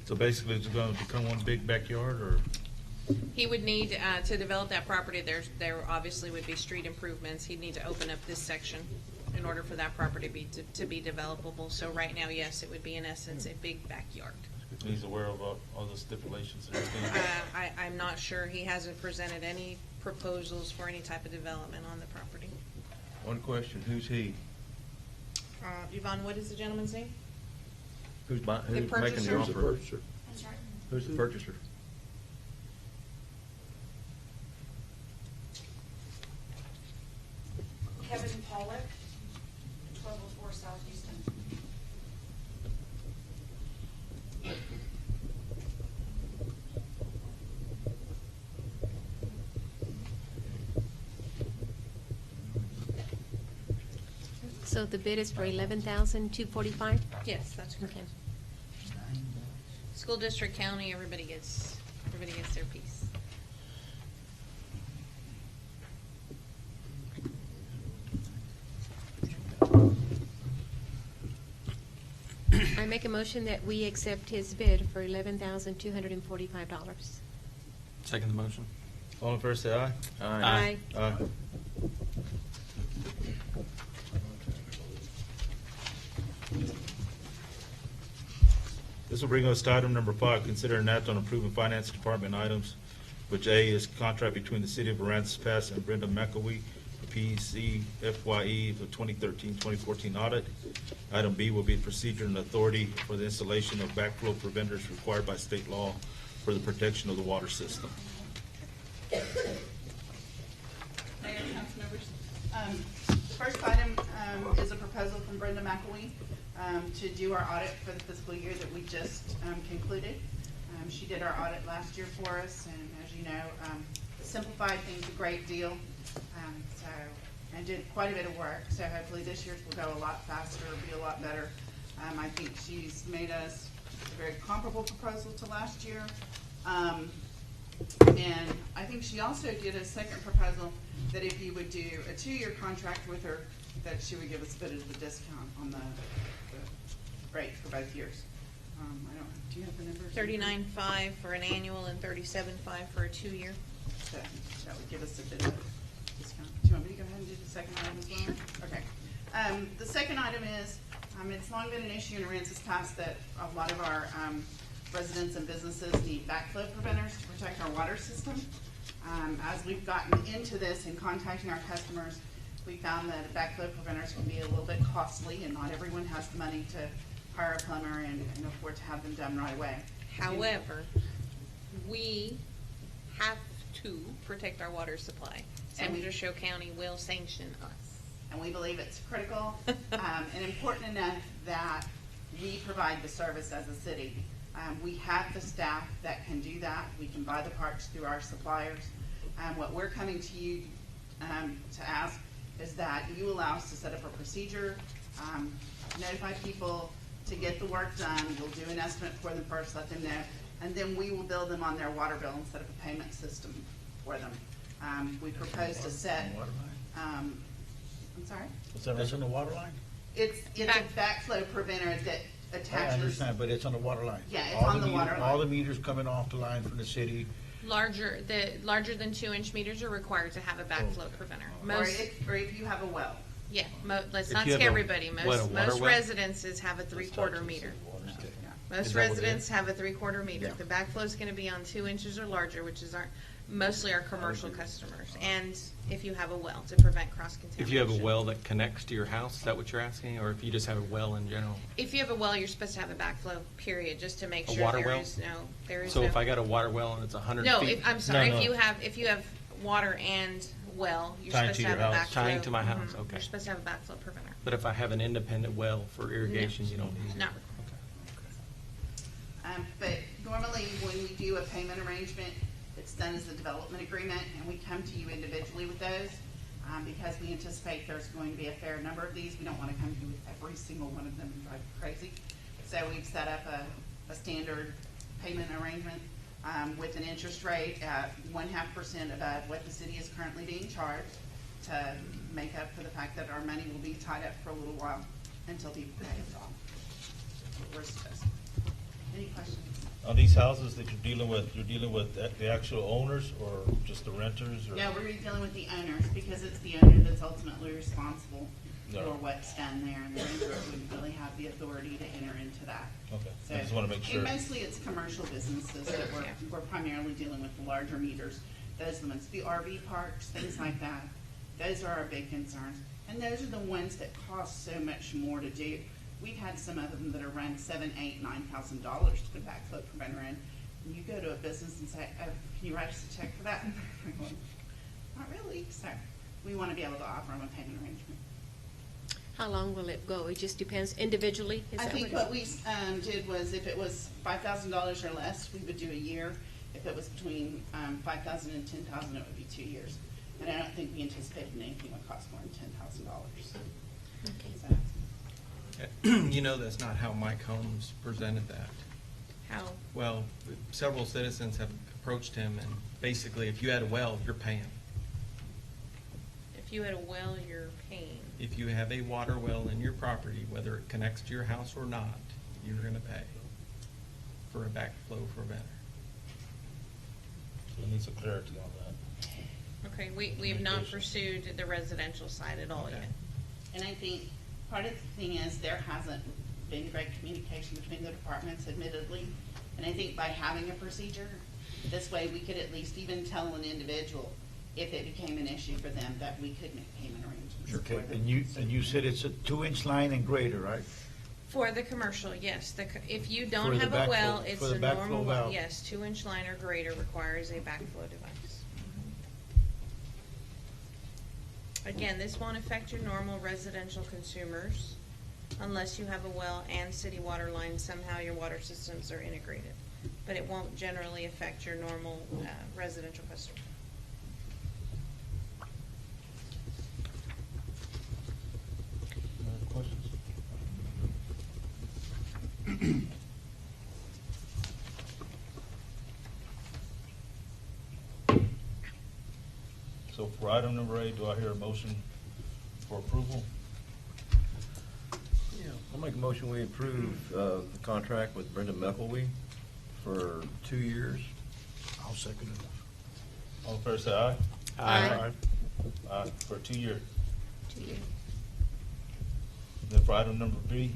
Speaker 1: So basically, it's going to become one big backyard, or?
Speaker 5: He would need, to develop that property, there obviously would be street improvements. He'd need to open up this section in order for that property to be developable. So right now, yes, it would be in essence a big backyard.
Speaker 1: He's aware of all the stipulations and everything?
Speaker 5: I'm not sure. He hasn't presented any proposals for any type of development on the property.
Speaker 21: One question, who's he?
Speaker 5: Yvonne, what is the gentleman's name?
Speaker 21: Who's making the
Speaker 5: purchaser?
Speaker 21: offer?
Speaker 2: Purchaser.
Speaker 5: I'm sorry?
Speaker 21: Who's the purchaser?
Speaker 22: Kevin Pollock, 1204 South Houston.
Speaker 4: So the bid is for $11,245?
Speaker 5: Yes, that's correct. School district, county, everybody gets their piece.
Speaker 4: I make a motion that we accept his bid for $11,245.
Speaker 3: Second the motion.
Speaker 1: All in favor, say aye.
Speaker 4: Aye.
Speaker 1: Aye. This will bring us to item number 5, consider an act on approving finance department items, which A is contract between the city of Aransas Pass and Brenda McAwee for PEC FYE for 2013-2014 audit. Item B will be procedure and authority for the installation of backflow preventers required by state law for the protection of the water system.
Speaker 23: Mayor, council members. The first item is a proposal from Brenda McAwee to do our audit for the fiscal year that we just concluded. She did our audit last year for us, and as you know, simplified things a great deal. And did quite a bit of work. So hopefully this year's will go a lot faster, be a lot better. I think she's made us a very comparable proposal to last year. And I think she also did a second proposal that if you would do a 2-year contract with her, that she would give us a bit of a discount on the rate for both years. Do you have the numbers?
Speaker 5: $39.5 for an annual and $37.5 for a 2-year.
Speaker 23: So that would give us a bit of a discount. Do you want me to go ahead and do the second item as well?
Speaker 5: Sure.
Speaker 23: Okay. The second item is, it's long been an issue in Aransas Pass that a lot of our residents and businesses need backflow preventers to protect our water system. As we've gotten into this and contacting our customers, we found that backflow preventers can be a little bit costly, and not everyone has the money to hire a plumber and afford to have them done right away.
Speaker 5: However, we have to protect our water supply. San Patricio County will sanction us.
Speaker 23: And we believe it's critical and important enough that we provide the service as a city. We have the staff that can do that. We can buy the parts through our suppliers. What we're coming to you to ask is that you allow us to set up a procedure, notify people to get the work done. We'll do an estimate for them first, let them know, and then we will bill them on their water bill and set up a payment system for them. We proposed a set, I'm sorry?
Speaker 2: That's on the water line?
Speaker 23: It's a backflow preventer that
Speaker 2: I
Speaker 23: attaches.
Speaker 2: understand, but it's on the water line.
Speaker 23: Yeah, it's
Speaker 2: All
Speaker 23: on the
Speaker 2: meter-
Speaker 23: water line.
Speaker 2: All the meters coming off the line from the city.
Speaker 6: Larger than 2-inch meters are required to have a backflow preventer.
Speaker 23: Or if you have a well.
Speaker 6: Yeah, let's
Speaker 3: If
Speaker 6: not
Speaker 3: you have
Speaker 6: scare
Speaker 3: a-
Speaker 6: everybody.
Speaker 3: what, a water
Speaker 6: Most
Speaker 3: well?
Speaker 6: residences have a 3/4 meter.
Speaker 3: Is
Speaker 6: Most
Speaker 3: that what it
Speaker 6: residents
Speaker 3: is?
Speaker 6: have a 3/4 meter.
Speaker 3: Yeah.
Speaker 6: The backflow is going to be on 2 inches or larger, which is mostly our commercial customers. And if you have a well, to prevent cross-contamination.
Speaker 3: If you have a well that connects to your house, is that what you're asking? Or if you just have a well in general?
Speaker 6: If you have a well, you're supposed to have a backflow, period, just to make
Speaker 3: A
Speaker 6: sure
Speaker 3: water
Speaker 6: there
Speaker 3: well?
Speaker 6: is no, there is
Speaker 3: So
Speaker 6: no.
Speaker 3: if I got a water well and it's 100
Speaker 6: No,
Speaker 3: feet?
Speaker 6: I'm sorry, if you have water and well, you're
Speaker 3: Tying
Speaker 6: supposed
Speaker 3: to
Speaker 6: to have a
Speaker 3: your
Speaker 6: backflow.
Speaker 3: house. Tying to my
Speaker 6: Mhm.
Speaker 3: house, okay.
Speaker 6: You're supposed to have a backflow preventer.
Speaker 3: But if I have an independent well for irrigation, you don't need it?
Speaker 6: Not
Speaker 23: But normally, when we do a payment arrangement, it's done as a development agreement, and we come to you individually with those. Because we anticipate there's going to be a fair number of these, we don't want to come to you with every single one of them and drive you crazy. So we've set up a standard payment arrangement with an interest rate at 0.5% above what the city is currently being charged to make up for the fact that our money will be tied up for a little while until people pay it off. That's what we're suggesting. Any questions?
Speaker 1: On these houses that you're dealing with the actual owners or just the renters? Or?
Speaker 23: No, we're dealing with the owners, because it's the owner that's ultimately responsible
Speaker 1: Yeah.
Speaker 23: for what's done there, and the renter wouldn't really have the authority to enter into that.
Speaker 1: Okay,
Speaker 23: So,
Speaker 1: I just want to make sure.
Speaker 23: and mostly it's commercial businesses that we're primarily dealing with, the larger meters. Those are the ones, the RV parks, things like that. Those are our big concerns. And those are the ones that cost so much more to do. We've had some of them that are run $7,000, $8,000, $9,000 to put a backflow preventer in. And you go to a business and say, oh, can you write us a check for that? Not really. So we want to be able to offer them a payment arrangement.
Speaker 4: How long will it go? It just depends individually? Is
Speaker 23: I
Speaker 4: that
Speaker 23: think
Speaker 4: what
Speaker 23: what we did was, if it was $5,000 or less, we would do a year. If it was between $5,000 and $10,000, it would be 2 years. And I don't think we anticipated anything would cost more than $10,000. So,
Speaker 3: You know, that's not how Mike Holmes presented that.
Speaker 6: How?
Speaker 3: Well, several citizens have approached him, and basically, if you had a well, you're paying.
Speaker 6: If you had a well, you're paying.
Speaker 3: If you have a water well in your property, whether it connects to your house or not, you're gonna pay for a backflow preventer.
Speaker 1: I need some clarity on that.
Speaker 6: Okay, we have not pursued the residential side at all yet.
Speaker 23: and I think part of the thing is there hasn't been great communication between the departments, admittedly. And I think by having a procedure, this way we could at least even tell an individual, if it became an issue for them, that we could make payment arrangements for
Speaker 2: Okay,
Speaker 23: them.
Speaker 2: and you said it's a 2-inch line and greater, right?
Speaker 6: For the commercial, yes. If you
Speaker 2: For
Speaker 6: don't
Speaker 2: the
Speaker 6: have a well,
Speaker 2: backflow-
Speaker 6: it's
Speaker 2: for the
Speaker 6: a
Speaker 2: backflow
Speaker 6: normal well.
Speaker 2: valve.
Speaker 6: Yes, 2-inch line or greater requires a backflow device. Again, this won't affect your normal residential consumers unless you have a well and city water line. Somehow your water systems are integrated. But it won't generally affect your normal residential customer.
Speaker 1: Questions? So for item number 8, do I hear a motion for approval?
Speaker 21: Yeah, I'll make a motion, we approve the contract with Brenda McElwee for 2 years.
Speaker 2: I'll second it.
Speaker 1: All in favor, say aye.
Speaker 6: Aye.
Speaker 1: Aye, for 2 years.
Speaker 6: 2 years.
Speaker 1: Then for item number B,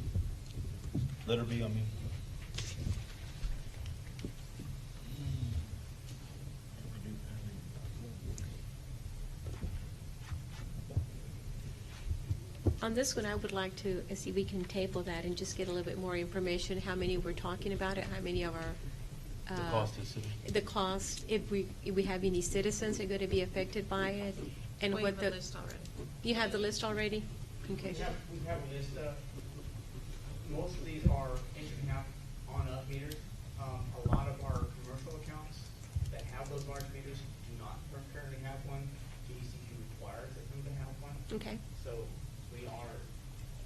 Speaker 1: letter B, I mean.
Speaker 4: On this one, I would like to see if we can table that and just get a little bit more information, how many we're talking about it, how many of our.
Speaker 1: The cost to the city.
Speaker 4: The cost, if we have any citizens that are going to be affected by it, and
Speaker 6: We
Speaker 4: what
Speaker 6: have a
Speaker 4: the.
Speaker 6: list already.
Speaker 4: You have the list already? Okay.
Speaker 7: We have a list of, most of these are inch and a half on up meters. A lot of our commercial accounts that have those large meters do not currently have one. DECQ requires them to have one.
Speaker 4: Okay.
Speaker 7: So we are,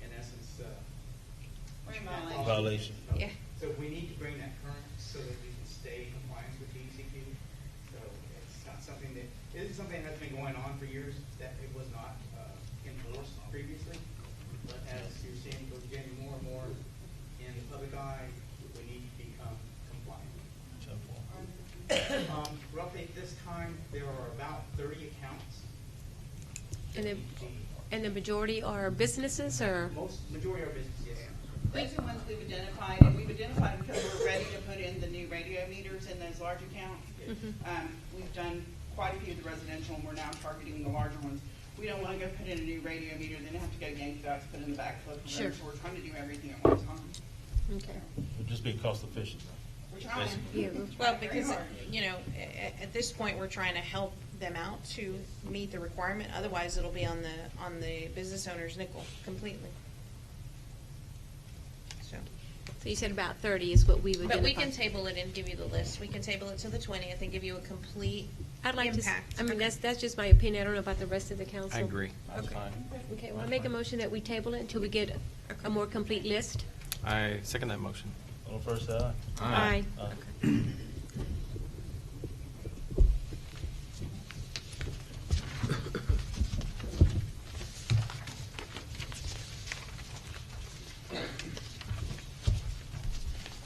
Speaker 7: in essence,
Speaker 23: We're in
Speaker 1: Violation.
Speaker 4: Yeah.
Speaker 7: So we need to bring that current so that we can stay in compliance with DECQ. So it's not something that This is something that's been going on for years, that it was not enforced previously. But as you're seeing, we're getting more and more in the public eye, we need to become compliant. Roughly at this time, there are about 30 accounts.
Speaker 4: And the majority are businesses, or?
Speaker 7: Majority are businesses, yes.
Speaker 23: Those are the ones we've identified, and we've identified because we're ready to put in the new radio meters in those large accounts. We've done quite a few of the residential, and we're now targeting the larger ones. We don't want to go put in a new radio meter, then have to go yank it out to put in the backflow
Speaker 4: Sure.
Speaker 23: preventer, so we're trying to do everything at one time.
Speaker 4: Okay.
Speaker 1: It'd just be cost efficient.
Speaker 23: We're trying.
Speaker 4: Yeah.
Speaker 6: Well, because, you know, at this point, we're trying to help them out to meet the requirement. Otherwise, it'll be on the business owner's nickel completely. So
Speaker 4: you said about 30 is what we would
Speaker 6: But we
Speaker 4: identify.
Speaker 6: can table it and give you the list. We can table it to the 20th and give you a complete
Speaker 4: I'd like
Speaker 6: impact.
Speaker 4: to, I mean, that's just my opinion. I don't know about the rest of the council.
Speaker 3: I agree. That's
Speaker 6: Okay.
Speaker 3: fine.
Speaker 4: Okay, well, I make a motion that we table it until we get a more complete list.
Speaker 3: I second that motion.
Speaker 1: All first, say aye.
Speaker 4: Aye.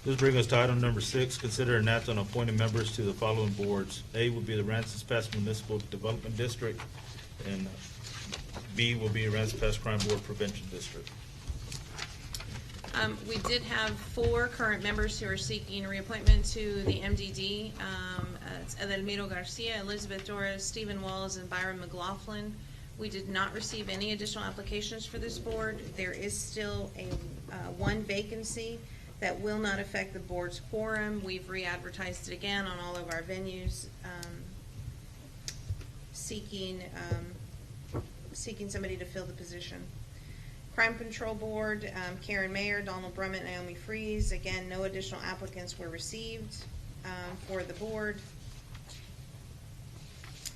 Speaker 1: This brings us to item number 6, consider an act on appointing members to the following boards. A would be the Aransas Pass Municipal Development District, and B will be Aransas Pass Crime Board Prevention District.
Speaker 6: We did have 4 current members who are seeking reappointment to the MDD. It's Edelmiro Garcia, Elizabeth Torres, Stephen Walls, and Byron McLaughlin. We did not receive any additional applications for this board. There is still a 1 vacancy that will not affect the board's quorum. We've re-advertised it again on all of our venues, seeking somebody to fill the position. Crime Control Board, Karen Mayer, Donald Brummett, Naomi Freeze. Again, no additional applicants were received for the board.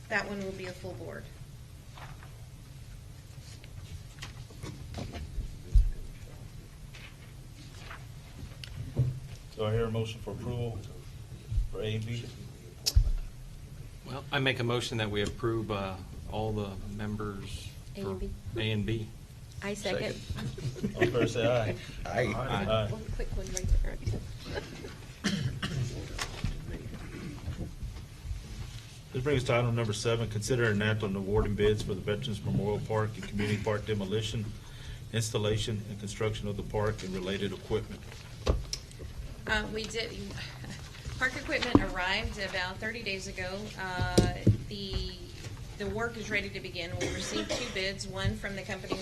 Speaker 6: That one will be a full board.
Speaker 1: Do I hear a motion for approval for A and B?
Speaker 3: Well, I make a motion that we approve all the members
Speaker 4: A
Speaker 3: for
Speaker 4: and B.
Speaker 3: A and B.
Speaker 4: I second.
Speaker 1: All first, say aye.
Speaker 3: Aye.
Speaker 4: One quick one right there.
Speaker 1: This brings us to item number 7, consider an act on awarding bids for the Veterans Memorial Park and Community Park demolition, installation, and construction of the park and related equipment.
Speaker 6: We did, park equipment arrived about 30 days ago. The work is ready to begin. We received 2 bids, one from the company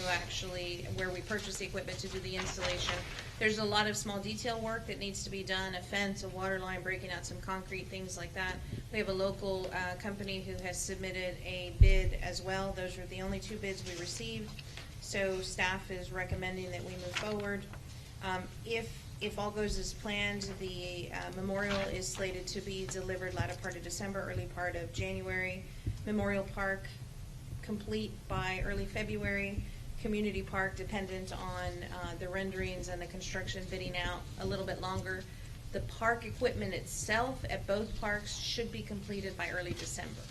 Speaker 6: where we purchased the equipment to do the installation. There's a lot of small detail work that needs to be done, a fence, a water line, breaking out some concrete, things like that. We have a local company who has submitted a bid as well. Those are the only 2 bids we received. So staff is recommending that we move forward. If all goes as planned, the memorial is slated to be delivered latter part of December, early part of January. Memorial Park complete by early February. Community Park dependent on the renderings and the construction bidding out a little bit longer. The park equipment itself at both parks should be completed by early December.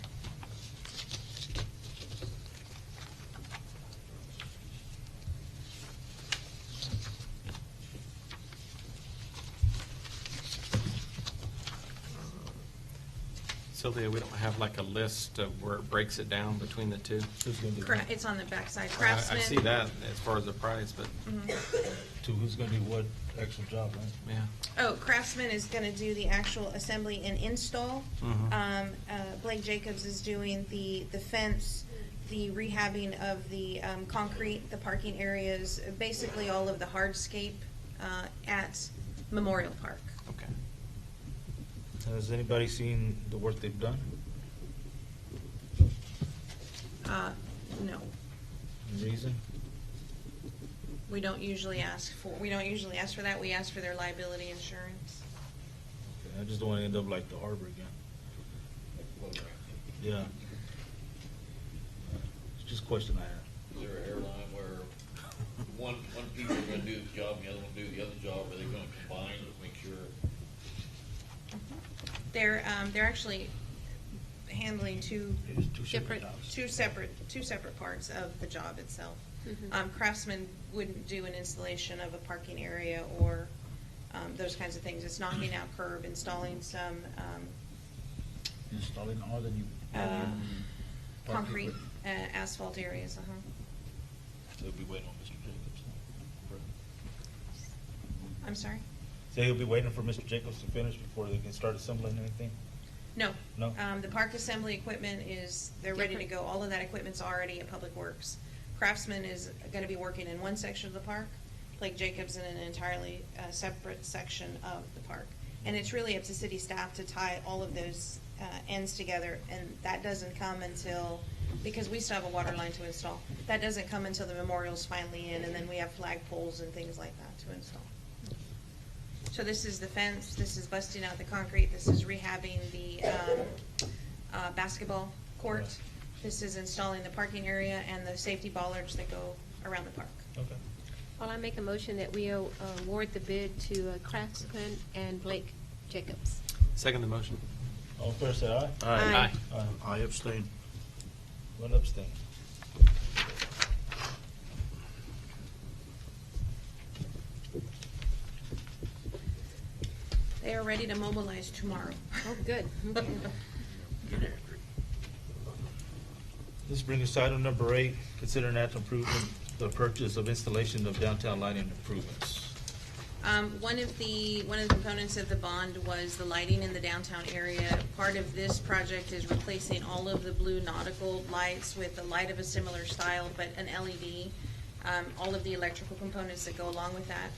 Speaker 3: Sylvia, we don't have like a list of where it breaks it down between the 2?
Speaker 6: Correct. It's on the backside.
Speaker 3: I
Speaker 6: Craftsman.
Speaker 3: see that as far as the price, but
Speaker 1: To who's gonna do what actual job, right?
Speaker 3: yeah.
Speaker 6: Oh, Craftsman is going to do the actual assembly and install. Blake Jacobs is doing the fence, the rehabbing of the concrete, the parking areas, basically all of the hardscape at Memorial Park.
Speaker 3: Okay.
Speaker 1: Has anybody seen the work they've done?
Speaker 6: No,
Speaker 1: Any reason?
Speaker 6: we don't usually ask for that. We ask for their liability insurance.
Speaker 1: Okay, I just don't wanna end up like the harbor again. Yeah. It's just a question I have.
Speaker 8: Is there an airline where one people are gonna do the job and the other one do the other job, are they gonna combine to make sure?
Speaker 6: They're actually handling two
Speaker 4: Different.
Speaker 6: two separate parts of the job itself.
Speaker 4: Mhm.
Speaker 6: Craftsman wouldn't do an installation of a parking area or those kinds of things. It's knocking out curb, installing some
Speaker 21: Installing all the new.
Speaker 6: concrete, asphalt areas.
Speaker 1: So he'll be waiting on Mr. Jacobs.
Speaker 6: I'm sorry?
Speaker 1: So he'll be waiting for Mr. Jacobs to finish before they can start assembling anything?
Speaker 6: No.
Speaker 1: No?
Speaker 6: The park assembly equipment they're ready to go. All of that equipment's already at Public Works. Craftsman is gonna be working in one section of the park, Blake Jacobs in an entirely separate section of the park. And it's really up to city staff to tie all of those ends together, and that doesn't come until, because we still have a water line to install, that doesn't come until the memorial's finally in, and then we have flag poles and things like that to install. So this is the fence, this is busting out the concrete, this is rehabbing the basketball court, this is installing the parking area and the safety bollards that go around the park.
Speaker 1: Okay.
Speaker 4: Well, I make a motion that we award the bid to Craftsman and Blake Jacobs.
Speaker 3: Second the motion.
Speaker 1: All fair say aye?
Speaker 4: Aye.
Speaker 1: Aye.
Speaker 2: I abstain.
Speaker 1: One abstain.
Speaker 6: They are ready to mobilize tomorrow.
Speaker 4: Oh, good. Okay.
Speaker 1: This brings us to item number 8, consider an act approving the purchase of installation of downtown lighting improvements.
Speaker 6: One of the components of the bond was the lighting in the downtown area. Part of this project is replacing all of the blue nautical lights with a light of a similar style, but an LED. All of the electrical components that go along with that.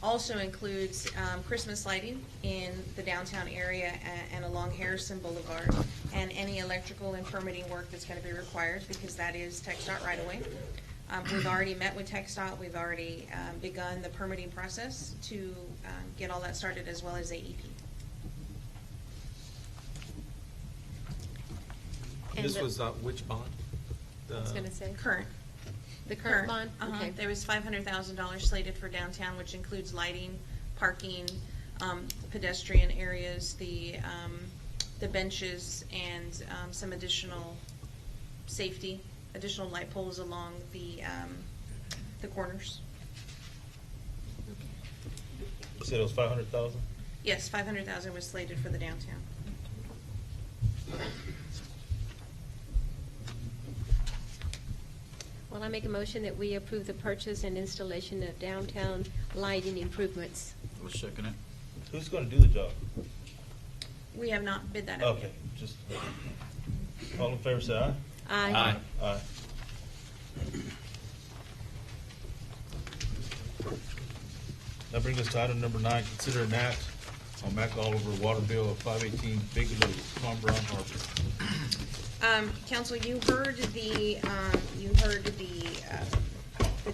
Speaker 6: Also includes Christmas lighting in the downtown area and along Harrison Boulevard, and any electrical and permitting work that's going to be required, because that is TxDOT right away. We've already met with TxDOT. We've already begun the permitting process to get all that started, as well as AEP.
Speaker 4: And
Speaker 3: This
Speaker 4: the-
Speaker 3: was which bond?
Speaker 4: I was gonna say.
Speaker 6: Current.
Speaker 4: The current bond? Okay.
Speaker 6: There was $500,000 slated for downtown, which includes lighting, parking, pedestrian areas, the benches, and some additional safety, additional light poles along the corners.
Speaker 1: You said it was 500,000?
Speaker 6: Yes, $500,000 was slated for the downtown.
Speaker 4: Well, I make a motion that we approve the purchase and installation of downtown lighting improvements.
Speaker 2: I'll second it.
Speaker 1: Who's gonna do the job?
Speaker 6: We have not bid that out
Speaker 1: Okay,
Speaker 6: yet.
Speaker 1: just, all in favor say aye?
Speaker 4: Aye.
Speaker 1: Aye. That brings us to item number 9, consider an act on Mac Oliver water bill of 518 Bigelow, Tom Brown Harbor.
Speaker 6: Council, you heard the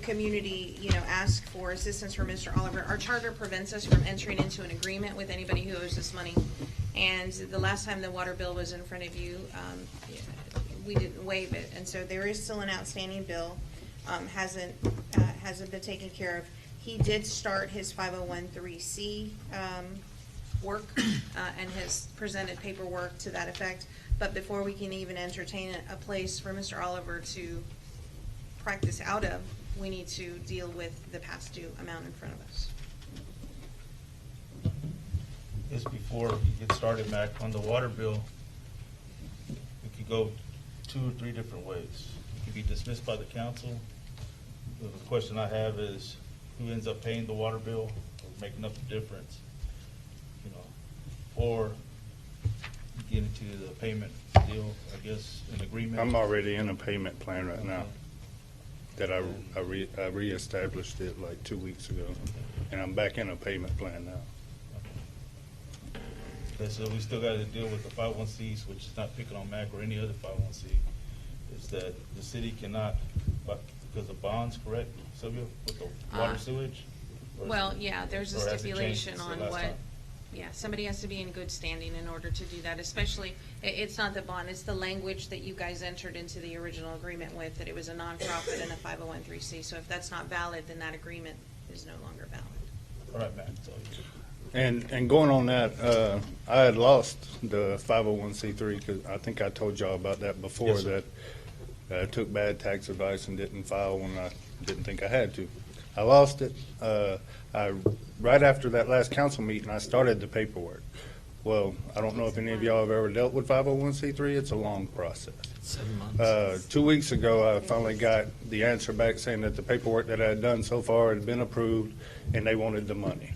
Speaker 6: community, ask for assistance from Mr. Oliver. Our charter prevents us from entering into an agreement with anybody who owes us money. And the last time the water bill was in front of you, we didn't waive it. And so there is still an outstanding bill, hasn't been taken care of. He did start his 501(c) work and has presented paperwork to that effect. But before we can even entertain a place for Mr. Oliver to practice out of, we need to deal with the past due amount in front of us.
Speaker 1: Just before you get started, Mac, on the water bill, it could go 2 or 3 different ways. It could be dismissed by the council. The question I have is, who ends up paying the water bill or making up the difference? Or get into the payment deal, I guess, an agreement?
Speaker 9: I'm already in a payment plan right now that I reestablished it like 2 weeks ago, and I'm back in a payment plan now.
Speaker 1: Okay, so we still got to deal with the 501Cs, which is not picking on MAC or any other 501C, is that the city cannot, because of bonds, correct, Sylvia, with the water sewage? Or is
Speaker 6: Well,
Speaker 1: it-
Speaker 6: yeah, there's a
Speaker 1: or has it
Speaker 6: stipulation
Speaker 1: changed since
Speaker 6: on
Speaker 1: the last
Speaker 6: what,
Speaker 1: time?
Speaker 6: yeah, somebody has to be in good standing in order to do that, especially, it's not the bond, it's the language that you guys entered into the original agreement with, that it was a nonprofit and a 501(c). So if that's not valid, then that agreement is no longer valid.
Speaker 1: All right, Mac, so
Speaker 9: And going on that, I had lost the 501c3 because I think I told y'all about that before,
Speaker 1: Yes, sir.
Speaker 9: that I took bad tax advice and didn't file when I didn't think I had to. I lost it. Right after that last council meeting, I started the paperwork. Well, I don't know if any of y'all have ever dealt with 501c3. It's a long process.
Speaker 3: 7 months.
Speaker 9: 2 weeks ago, I finally got the answer back saying that the paperwork that I had done so far had been approved and they wanted the money.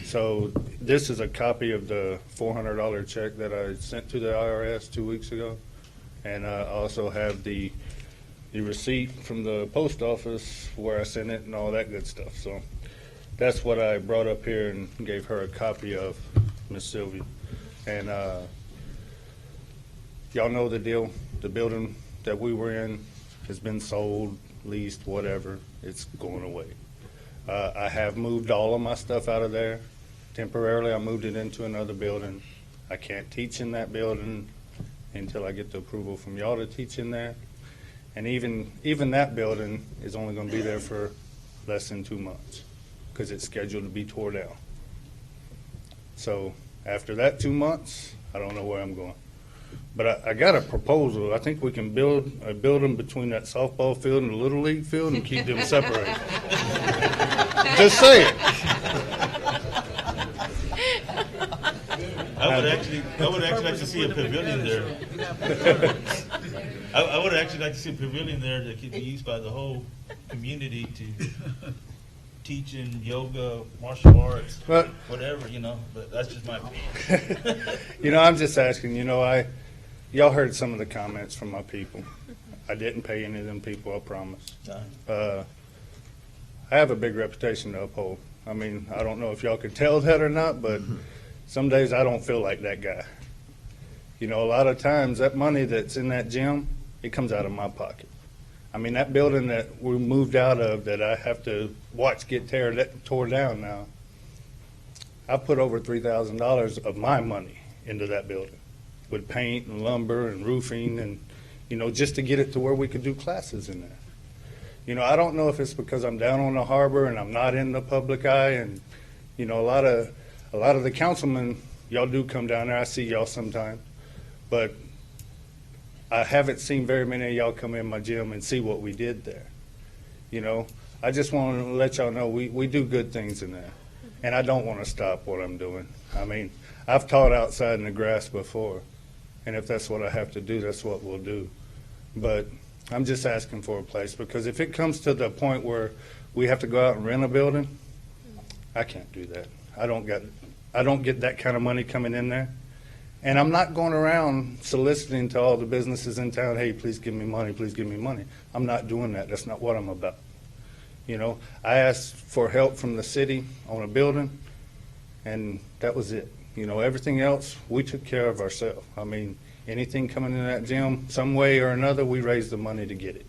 Speaker 9: So this is a copy of the $400 check that I sent to the IRS 2 weeks ago. And I also have the receipt from the post office where I sent it and all that good stuff. So that's what I brought up here and gave her a copy of, Miss Sylvia. And y'all know the deal. The building that we were in has been sold, leased, whatever. It's going away. I have moved all of my stuff out of there. Temporarily, I moved it into another building. I can't teach in that building until I get the approval from y'all to teach in there. And even that building is only going to be there for less than 2 months because it's scheduled to be tore down. So after that 2 months, I don't know where I'm going. But I got a proposal. I think we can build a building between that softball field and the Little League field and keep them separated. Just saying.
Speaker 1: I would actually like to see a pavilion there. I would actually like to see a pavilion there that could be used by the whole community to teaching yoga, martial arts,
Speaker 9: But-
Speaker 1: whatever, but that's just my opinion.
Speaker 9: I'm just asking, y'all heard some of the comments from my people. I didn't pay any of them people, I promise. I have a big reputation to uphold. I mean, I don't know if y'all could tell that or not, but some days I don't feel like that guy. A lot of times that money that's in that gym, it comes out of my pocket. I mean, that building that we moved out of that I have to watch get tore down now, I put over $3,000 of my money into that building with paint and lumber and roofing and, just to get it to where we could do classes in there. I don't know if it's because I'm down on the harbor and I'm not in the public eye and, a lot of the councilmen, y'all do come down there. I see y'all sometimes. But I haven't seen very many of y'all come in my gym and see what we did there. I just want to let y'all know we do good things in there. And I don't want to stop what I'm doing. I mean, I've taught outside in the grass before. And if that's what I have to do, that's what we'll do. But I'm just asking for a place because if it comes to the point where we have to go out and rent a building, I can't do that. I don't get that kind of money coming in there. And I'm not going around soliciting to all the businesses in town, hey, please give me money, please give me money. I'm not doing that. That's not what I'm about. I asked for help from the city on a building, and that was it. Everything else, we took care of ourselves. I mean, anything coming in that gym, some way or another, we raised the money to get it.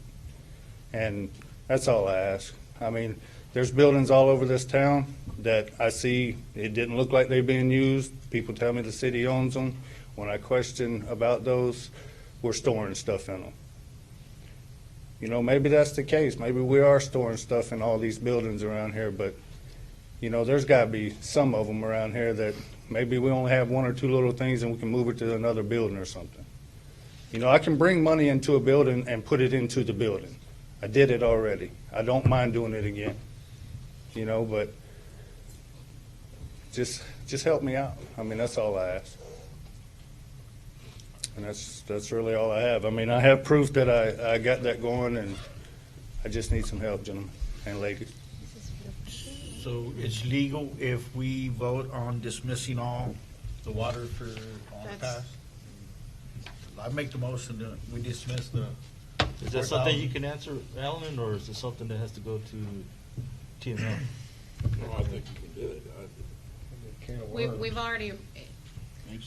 Speaker 9: And that's all I ask. I mean, there's buildings all over this town that I see, it didn't look like they're being used. People tell me the city owns them. When I question about those, we're storing stuff in them. Maybe that's the case. Maybe we are storing stuff in all these buildings around here, but, there's got to be some of them around here that maybe we only have one or two little things and we can move it to another building or something. I can bring money into a building and put it into the building. I did it already. I don't mind doing it again. But just help me out. I mean, that's all I ask. And that's really all I have. I mean, I have proof that I got that going, and I just need some help, gentlemen and ladies.
Speaker 10: So it's legal if we vote on dismissing all the water for all the
Speaker 6: That's-
Speaker 10: pass? I make the motion that we dismiss the.
Speaker 1: Is that something you can answer, Alan, or is it something that has to go to TML?
Speaker 2: Well, I think you can do it.
Speaker 6: We've already,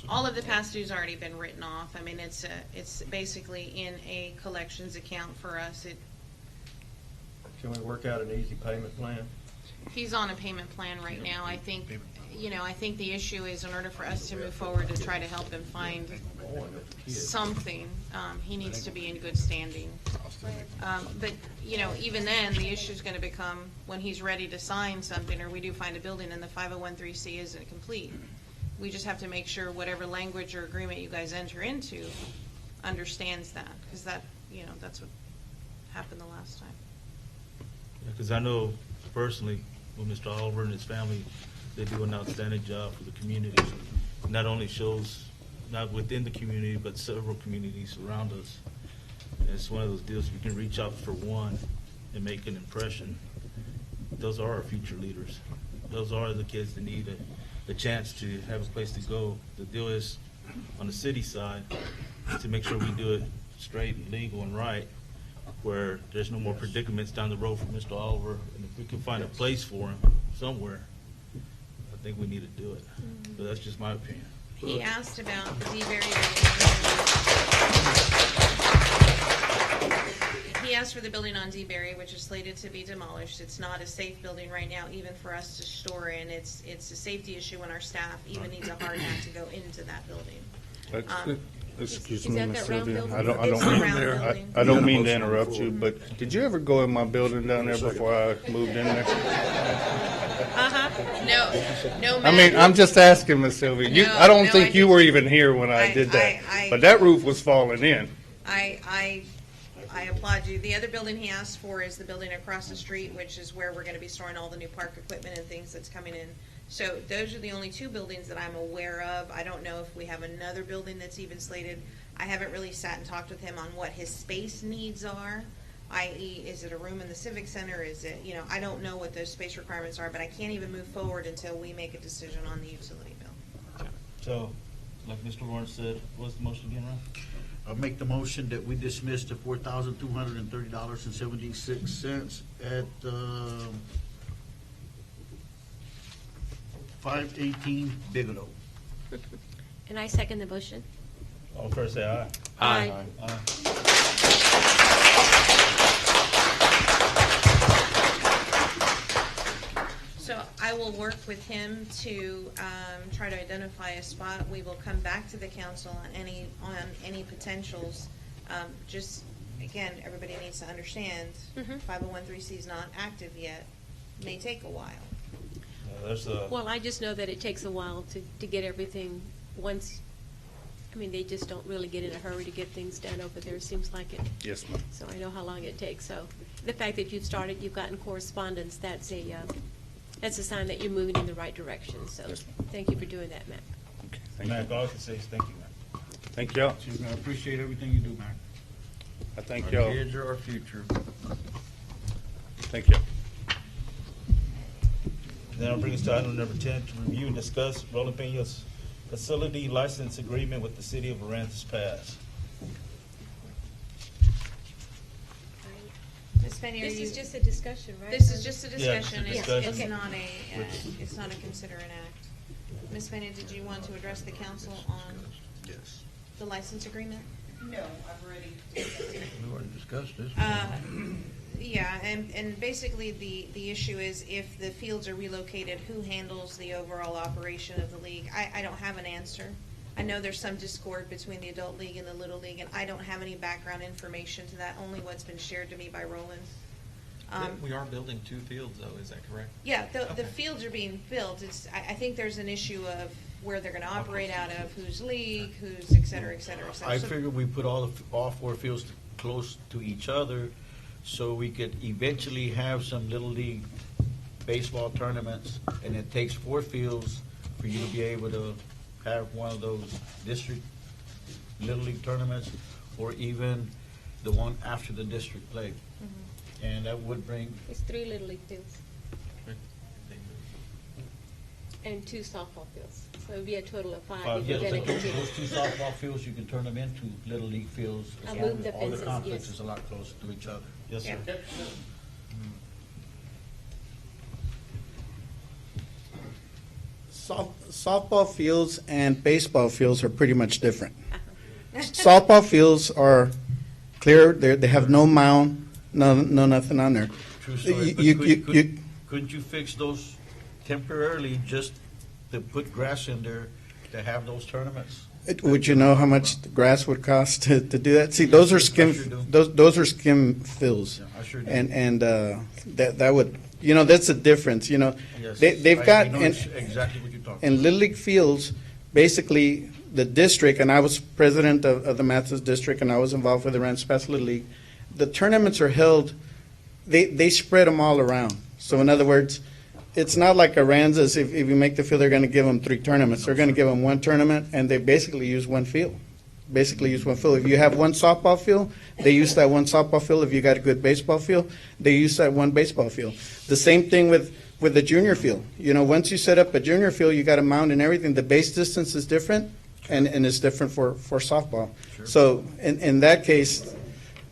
Speaker 6: all of the past dues already been written off. I mean, it's basically in a collections account for us.
Speaker 21: Can we work out an easy payment plan?
Speaker 6: He's on a payment plan right now. I think, I think the issue is in order for us to move forward to try to help him find something, he needs to be in good standing. But, you know, even then, the issue's gonna become, when he's ready to sign something, or we do find a building and the 501(c) isn't complete. We just have to make sure whatever language or agreement you guys enter into understands that, because that, you know, that's what happened the last time.
Speaker 1: Because I know personally, with Mr. Oliver and his family, they do an outstanding job for the community. Not only shows, not within the community, but several communities around us. And it's one of those deals, we can reach out for one and make an impression. Those are our future leaders. Those are the kids that need a chance to have a place to go. The deal is, on the city side, to make sure we do it straight and legal and right, where there's no more predicaments down the road for Mr. Oliver. And if we can find a place for him somewhere, I think we need to do it. But that's just my opinion.
Speaker 6: He asked about the DeBerry. He asked for the building on DeBerry, which is slated to be demolished. It's not a safe building right now, even for us to store in. It's a safety issue when our staff even needs a hard hat to go into that building.
Speaker 9: Excuse
Speaker 4: Is
Speaker 9: me,
Speaker 4: that
Speaker 9: Ms.
Speaker 4: that round
Speaker 9: Sylvia.
Speaker 4: building?
Speaker 9: I don't
Speaker 6: It's the
Speaker 9: mean,
Speaker 6: round building.
Speaker 9: I don't mean to interrupt you, but did you ever go in my building down there before I moved in there?
Speaker 6: No,
Speaker 9: I mean, I'm just asking, Ms. Sylvia. You, I don't think you were even here when I did that. But that roof was falling in.
Speaker 6: I applaud you. The other building he asked for is the building across the street, which is where we're gonna be storing all the new park equipment and things that's coming in. So those are the only two buildings that I'm aware of. I don't know if we have another building that's even slated. I haven't really sat and talked with him on what his space needs are, i.e. is it a room in the Civic Center? Is it, you know, I don't know what those space requirements are, but I can't even move forward until we make a decision on the utility bill.
Speaker 1: So, like Mr. Lawrence said, what's the motion again, Ron?
Speaker 10: I'll make the motion that we dismiss the $4,230.76 at 518 Bigelow.
Speaker 4: And I second the motion.
Speaker 1: All first say aye.
Speaker 4: Aye.
Speaker 6: So I will work with him to try to identify a spot. We will come back to the council on any potentials. Just, again, everybody needs to understand, 501(c) is not active yet. May take a while.
Speaker 4: Well, I just know that it takes a while to get everything once, I mean, they just don't really get in a hurry to get things done over there, seems like it.
Speaker 9: Yes, ma'am.
Speaker 4: So I know how long it takes. So the fact that you've started, you've gotten correspondence, that's a sign that you're moving in the right direction. So thank you for doing that, Mac.
Speaker 9: Thank
Speaker 1: Mac, all I can say is thank you, Mac.
Speaker 9: Thank y'all.
Speaker 10: I appreciate everything you do, Mac.
Speaker 9: I thank
Speaker 10: Our
Speaker 9: y'all.
Speaker 10: kids are our future.
Speaker 9: Thank you.
Speaker 1: Then I'll bring us to item number 10, to review and discuss Roland Peña's facility license agreement with the city of Aransas Pass.
Speaker 6: Ms. Penny,
Speaker 4: This is just a discussion, right?
Speaker 6: This is just a
Speaker 1: Yeah,
Speaker 6: discussion.
Speaker 1: it's a
Speaker 6: It's
Speaker 1: discussion.
Speaker 6: not it's not a consider an act. Ms. Penny, did you want to address the council on the license agreement?
Speaker 22: No, I've already.
Speaker 10: We already discussed this.
Speaker 6: Yeah, and basically the issue is if the fields are relocated, who handles the overall operation of the league? I don't have an answer. I know there's some discord between the adult league and the little league, and I don't have any background information to that, only what's been shared to me by Roland.
Speaker 3: We are building 2 fields, though, is that correct?
Speaker 6: Yeah, the fields are being built. I think there's an issue of where they're gonna operate out of, whose league, whose et cetera, et cetera, et cetera.
Speaker 10: I
Speaker 6: So-
Speaker 10: figured we put all 4 fields close to each other so we could eventually have some Little League baseball tournaments, and it takes 4 fields for you to be able to have one of those district Little League tournaments, or even the one after the district play. And that would bring,
Speaker 4: It's 3 Little League fields and 2 softball fields. So it'd be a total of 5.
Speaker 10: yes,
Speaker 4: if you're gonna
Speaker 10: those
Speaker 4: continue.
Speaker 10: 2 softball fields, you can turn them into Little League fields. as
Speaker 4: I
Speaker 10: long
Speaker 4: moved
Speaker 10: as
Speaker 4: the
Speaker 10: all
Speaker 4: fences,
Speaker 10: the complex
Speaker 4: yes.
Speaker 10: is a lot closer to each other.
Speaker 1: Yes, sir.
Speaker 6: Yeah.
Speaker 15: Softball fields and baseball fields are pretty much different. Softball fields are clear, they have no mound, no nothing on there.
Speaker 10: True story. But couldn't you fix those temporarily just to put grass in there to have those tournaments?
Speaker 15: Would you know how much the grass would cost to do that? See, those are skim,
Speaker 10: sure do.
Speaker 15: those are skim fills.
Speaker 10: I sure do.
Speaker 15: And that would, that's a difference,
Speaker 10: Yes.
Speaker 15: They've
Speaker 10: I
Speaker 15: got,
Speaker 10: know
Speaker 15: in
Speaker 10: exactly what you're talking
Speaker 15: in Little League fields, basically, the district, and I was president of the Mathis district, and I was involved with the Ranch Pass Little League, the tournaments are held, they spread them all around. So in other words, it's not like Aransas, if you make the field, they're gonna give them 3 tournaments. They're gonna give them 1 tournament, and they basically use 1 field. If you have 1 softball field, they use that 1 softball field. If you got a good baseball field, they use that 1 baseball field. The same thing with the junior field. Once you set up a junior field, you got a mound and everything. The base distance is different, and it's different for softball.
Speaker 10: Sure.
Speaker 15: So in that case,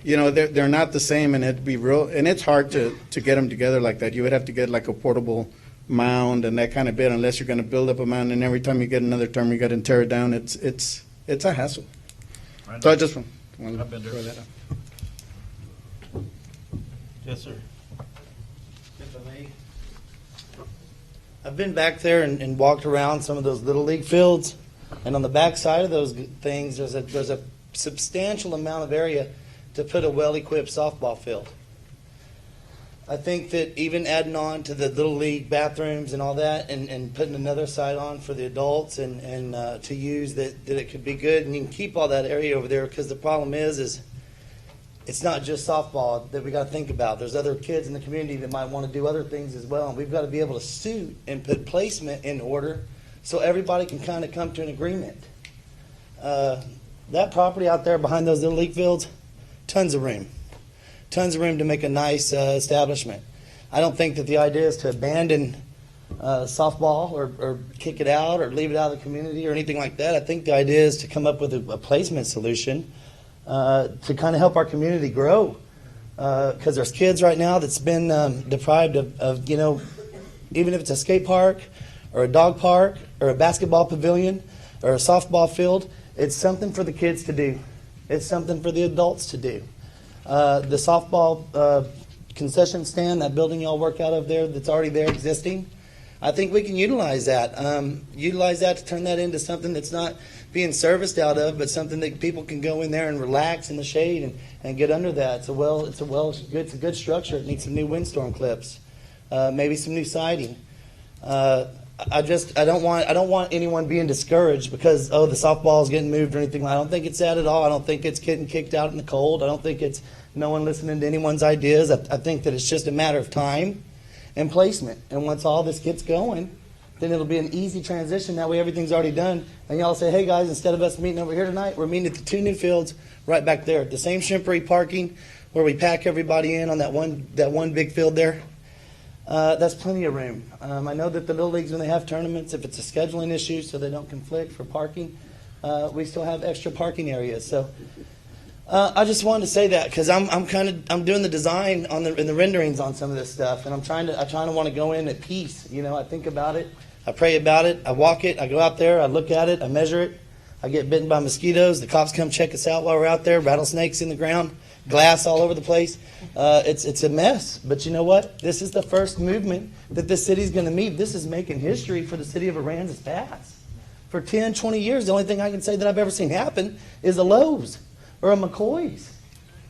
Speaker 15: they're not the same, and it'd be real, and it's hard to get them together like that. You would have to get like a portable mound and that kind of bit, unless you're going to build up a mound, and every time you get another term, you got to tear it down. It's a hassle. So I just want to
Speaker 10: I've been there.
Speaker 15: throw that out.
Speaker 1: Yes, sir.
Speaker 11: If I may. I've been back there and walked around some of those Little League fields, and on the back side of those things, there's a substantial amount of area to put a well-equipped softball field. I think that even adding on to the Little League bathrooms and all that, and putting another side on for the adults and to use, that it could be good, and you can keep all that area over there, because the problem is it's not just softball that we got to think about. There's other kids in the community that might want to do other things as well, and we've got to be able to suit and put placement in order so everybody can kind of come to an agreement. That property out there behind those Little League fields, tons of room to make a nice establishment. I don't think that the idea is to abandon softball or kick it out or leave it out of the community or anything like that. I think the idea is to come up with a placement solution to kind of help our community grow. Because there's kids right now that's been deprived of, even if it's a skate park or a dog park or a basketball pavilion or a softball field, it's something for the kids to do. It's something for the adults to do. The softball concession stand, that building y'all work out of there that's already there existing, I think we can utilize that. To turn that into something that's not being serviced out of, but something that people can go in there and relax in the shade and get under that. It's a good structure. It needs some new windstorm clips, maybe some new siding. I don't want anyone being discouraged because the softball is getting moved or anything. I don't think it's that at all. I don't think it's getting kicked out in the cold. I don't think it's no one listening to anyone's ideas. I think that it's just a matter of time and placement. And once all this gets going, then it'll be an easy transition. That way everything's already done. And y'all say, hey guys, instead of us meeting over here tonight, we're meeting at the 2 new fields right back there. The same Shrimpery parking where we pack everybody in on that one big field there. That's plenty of room. I know that the Little Leagues, when they have tournaments, if it's a scheduling issue so they don't conflict for parking, we still have extra parking areas. So I just wanted to say that because I'm doing the design and the renderings on some of this stuff, and I'm trying to want to go in at peace. I think about it, I pray about it, I walk it, I go out there, I look at it, I measure it. I get bitten by mosquitoes. The cops come check us out while we're out there. Rattlesnakes in the ground, glass all over the place. It's a mess. But you know what? This is the first movement that this city's going to meet. This is making history for the city of Aransas Pass. For 10, 20 years, the only thing I can say that I've ever seen happen is a Lowe's or a McCoy's.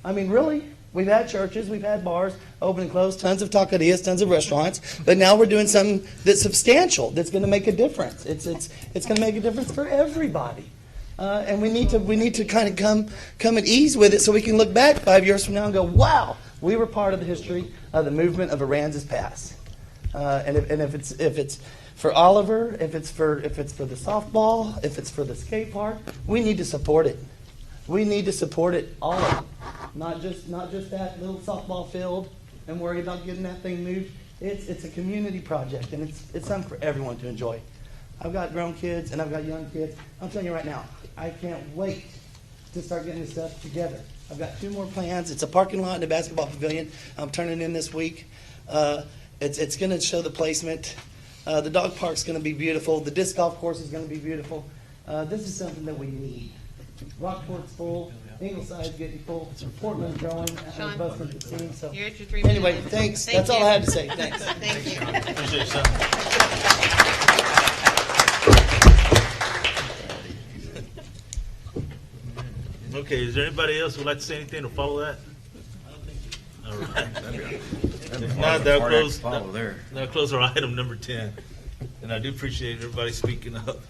Speaker 11: I mean, really, we've had churches, we've had bars, open and close, tons of taquerias, tons of restaurants, but now we're doing something that's substantial, that's going to make a difference. It's going to make a difference for everybody. And we need to kind of come at ease with it so we can look back 5 years from now and go, wow, we were part of the history of the movement of Aransas Pass. And if it's for Oliver, if it's for the softball, if it's for the skate park, we need to support it. We need to support it all, not just that little softball field and worry about getting that thing moved. It's a community project, and it's something for everyone to enjoy. I've got grown kids and I've got young kids. I'm telling you right now, I can't wait to start getting this stuff together. I've got 2 more plans. It's a parking lot and a basketball pavilion. I'm turning in this week. It's going to show the placement. The dog park's going to be beautiful. The disc golf course is going to be beautiful. This is something that we need. Rockport's full. Ingleside's getting full. Portland's growing.
Speaker 6: Sean,
Speaker 11: Busting at the seams. So
Speaker 6: you're at your 3
Speaker 11: anyway,
Speaker 6: minutes.
Speaker 11: thanks.
Speaker 6: Thank
Speaker 11: That's all
Speaker 6: you.
Speaker 11: I had to say. Thanks.
Speaker 6: Thank you.
Speaker 1: Appreciate it, son. Okay, is there anybody else who'd like to say anything to follow that? All right. If not, that'll close our item number 10. And I do appreciate everybody speaking up.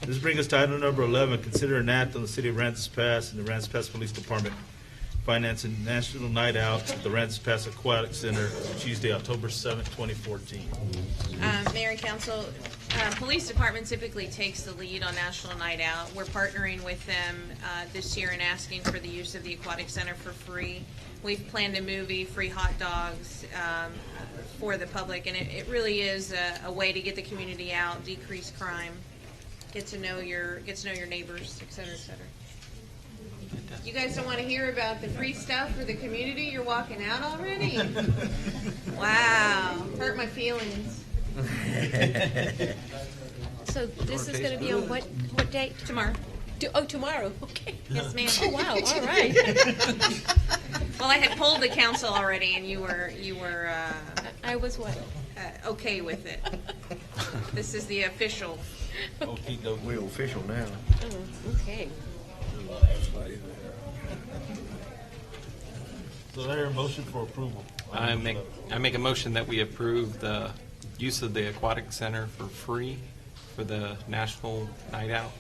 Speaker 1: This brings us to item number 11, consider an act on the City of Aransas Pass and the Aransas Pass Police Department financing National Night Out at the Aransas Pass Aquatic Center Tuesday, October 7th, 2014.
Speaker 6: Mayor and Council, Police Department typically takes the lead on National Night Out. We're partnering with them this year and asking for the use of the Aquatic Center for free. We've planned a movie, free hot dogs for the public, and it really is a way to get the community out, decrease crime, get to know your neighbors, et cetera, et cetera. You guys don't want to hear about the free stuff for the community? You're walking out already? Wow, hurt my feelings.
Speaker 4: So this is going to be on what date?
Speaker 6: Tomorrow.
Speaker 4: Tomorrow. Okay.
Speaker 6: Yes, ma'am.
Speaker 4: Oh, wow. All right.
Speaker 6: Well, I had polled the council already, and you were.
Speaker 4: I was what?
Speaker 6: Okay with it. This is the official.
Speaker 21: We're official now.
Speaker 4: Oh, okay.
Speaker 1: So there a motion for approval.
Speaker 3: I make a motion that we approve the use of the Aquatic Center for free for the National Night Out.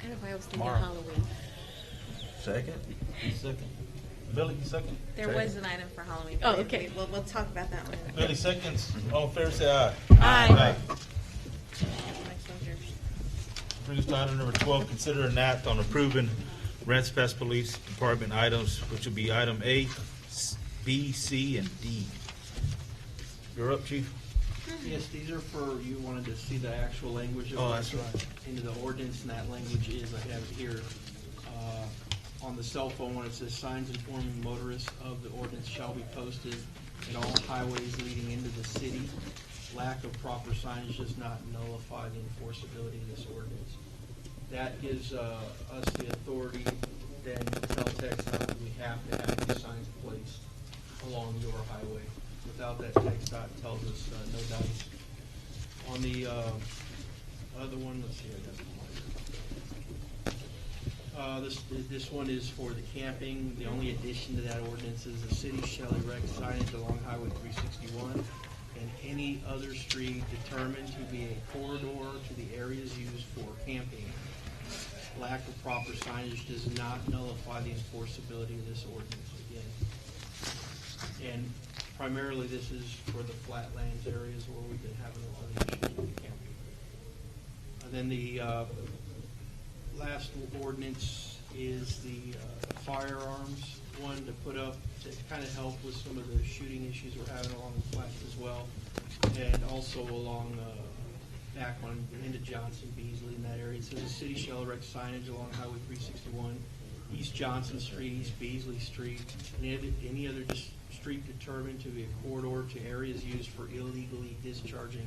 Speaker 4: I don't know why I was thinking
Speaker 3: Tomorrow.
Speaker 4: Halloween.
Speaker 1: Second. Billy, second.
Speaker 6: There was an item for Halloween.
Speaker 4: Oh, okay.
Speaker 6: We'll talk about that one.
Speaker 1: Billy seconds. All in favor, say aye.
Speaker 4: Aye.
Speaker 6: Next one's yours.
Speaker 1: Brings us to item number 12, consider an act on approving Aransas Pass Police Department items, which will be item A, B, C, and D. You're up, Chief.
Speaker 12: Yes, these are for, you wanted to see the actual language of
Speaker 1: Oh, that's right.
Speaker 12: into the ordinance, and that language is, I have it here, on the cell phone, when it says signs informing motorists of the ordinance shall be posted at all highways leading into the city. Lack of proper signage does not nullify the enforceability of this ordinance. That gives us the authority then to tell TxDOT that we have to have these signs placed along your highway. Without that, TxDOT tells us no dice. On the other one, let's see, I got the this one is for the camping. The only addition to that ordinance is the city shall erect signage along Highway 361 and any other street determined to be a corridor to the areas used for camping. Lack of proper signage does not nullify the enforceability of this ordinance again. And primarily this is for the flatlands areas where we've been having a lot of issues with camping. And then the last ordinance is the firearms one to put up to kind of help with some of the shooting issues we're having along the flats as well. And also along back on into Johnson, Beasley, in that area. It says the city shall erect signage along Highway 361, East Johnson Street, East Beasley Street, and any other street determined to be a corridor to areas used for illegally discharging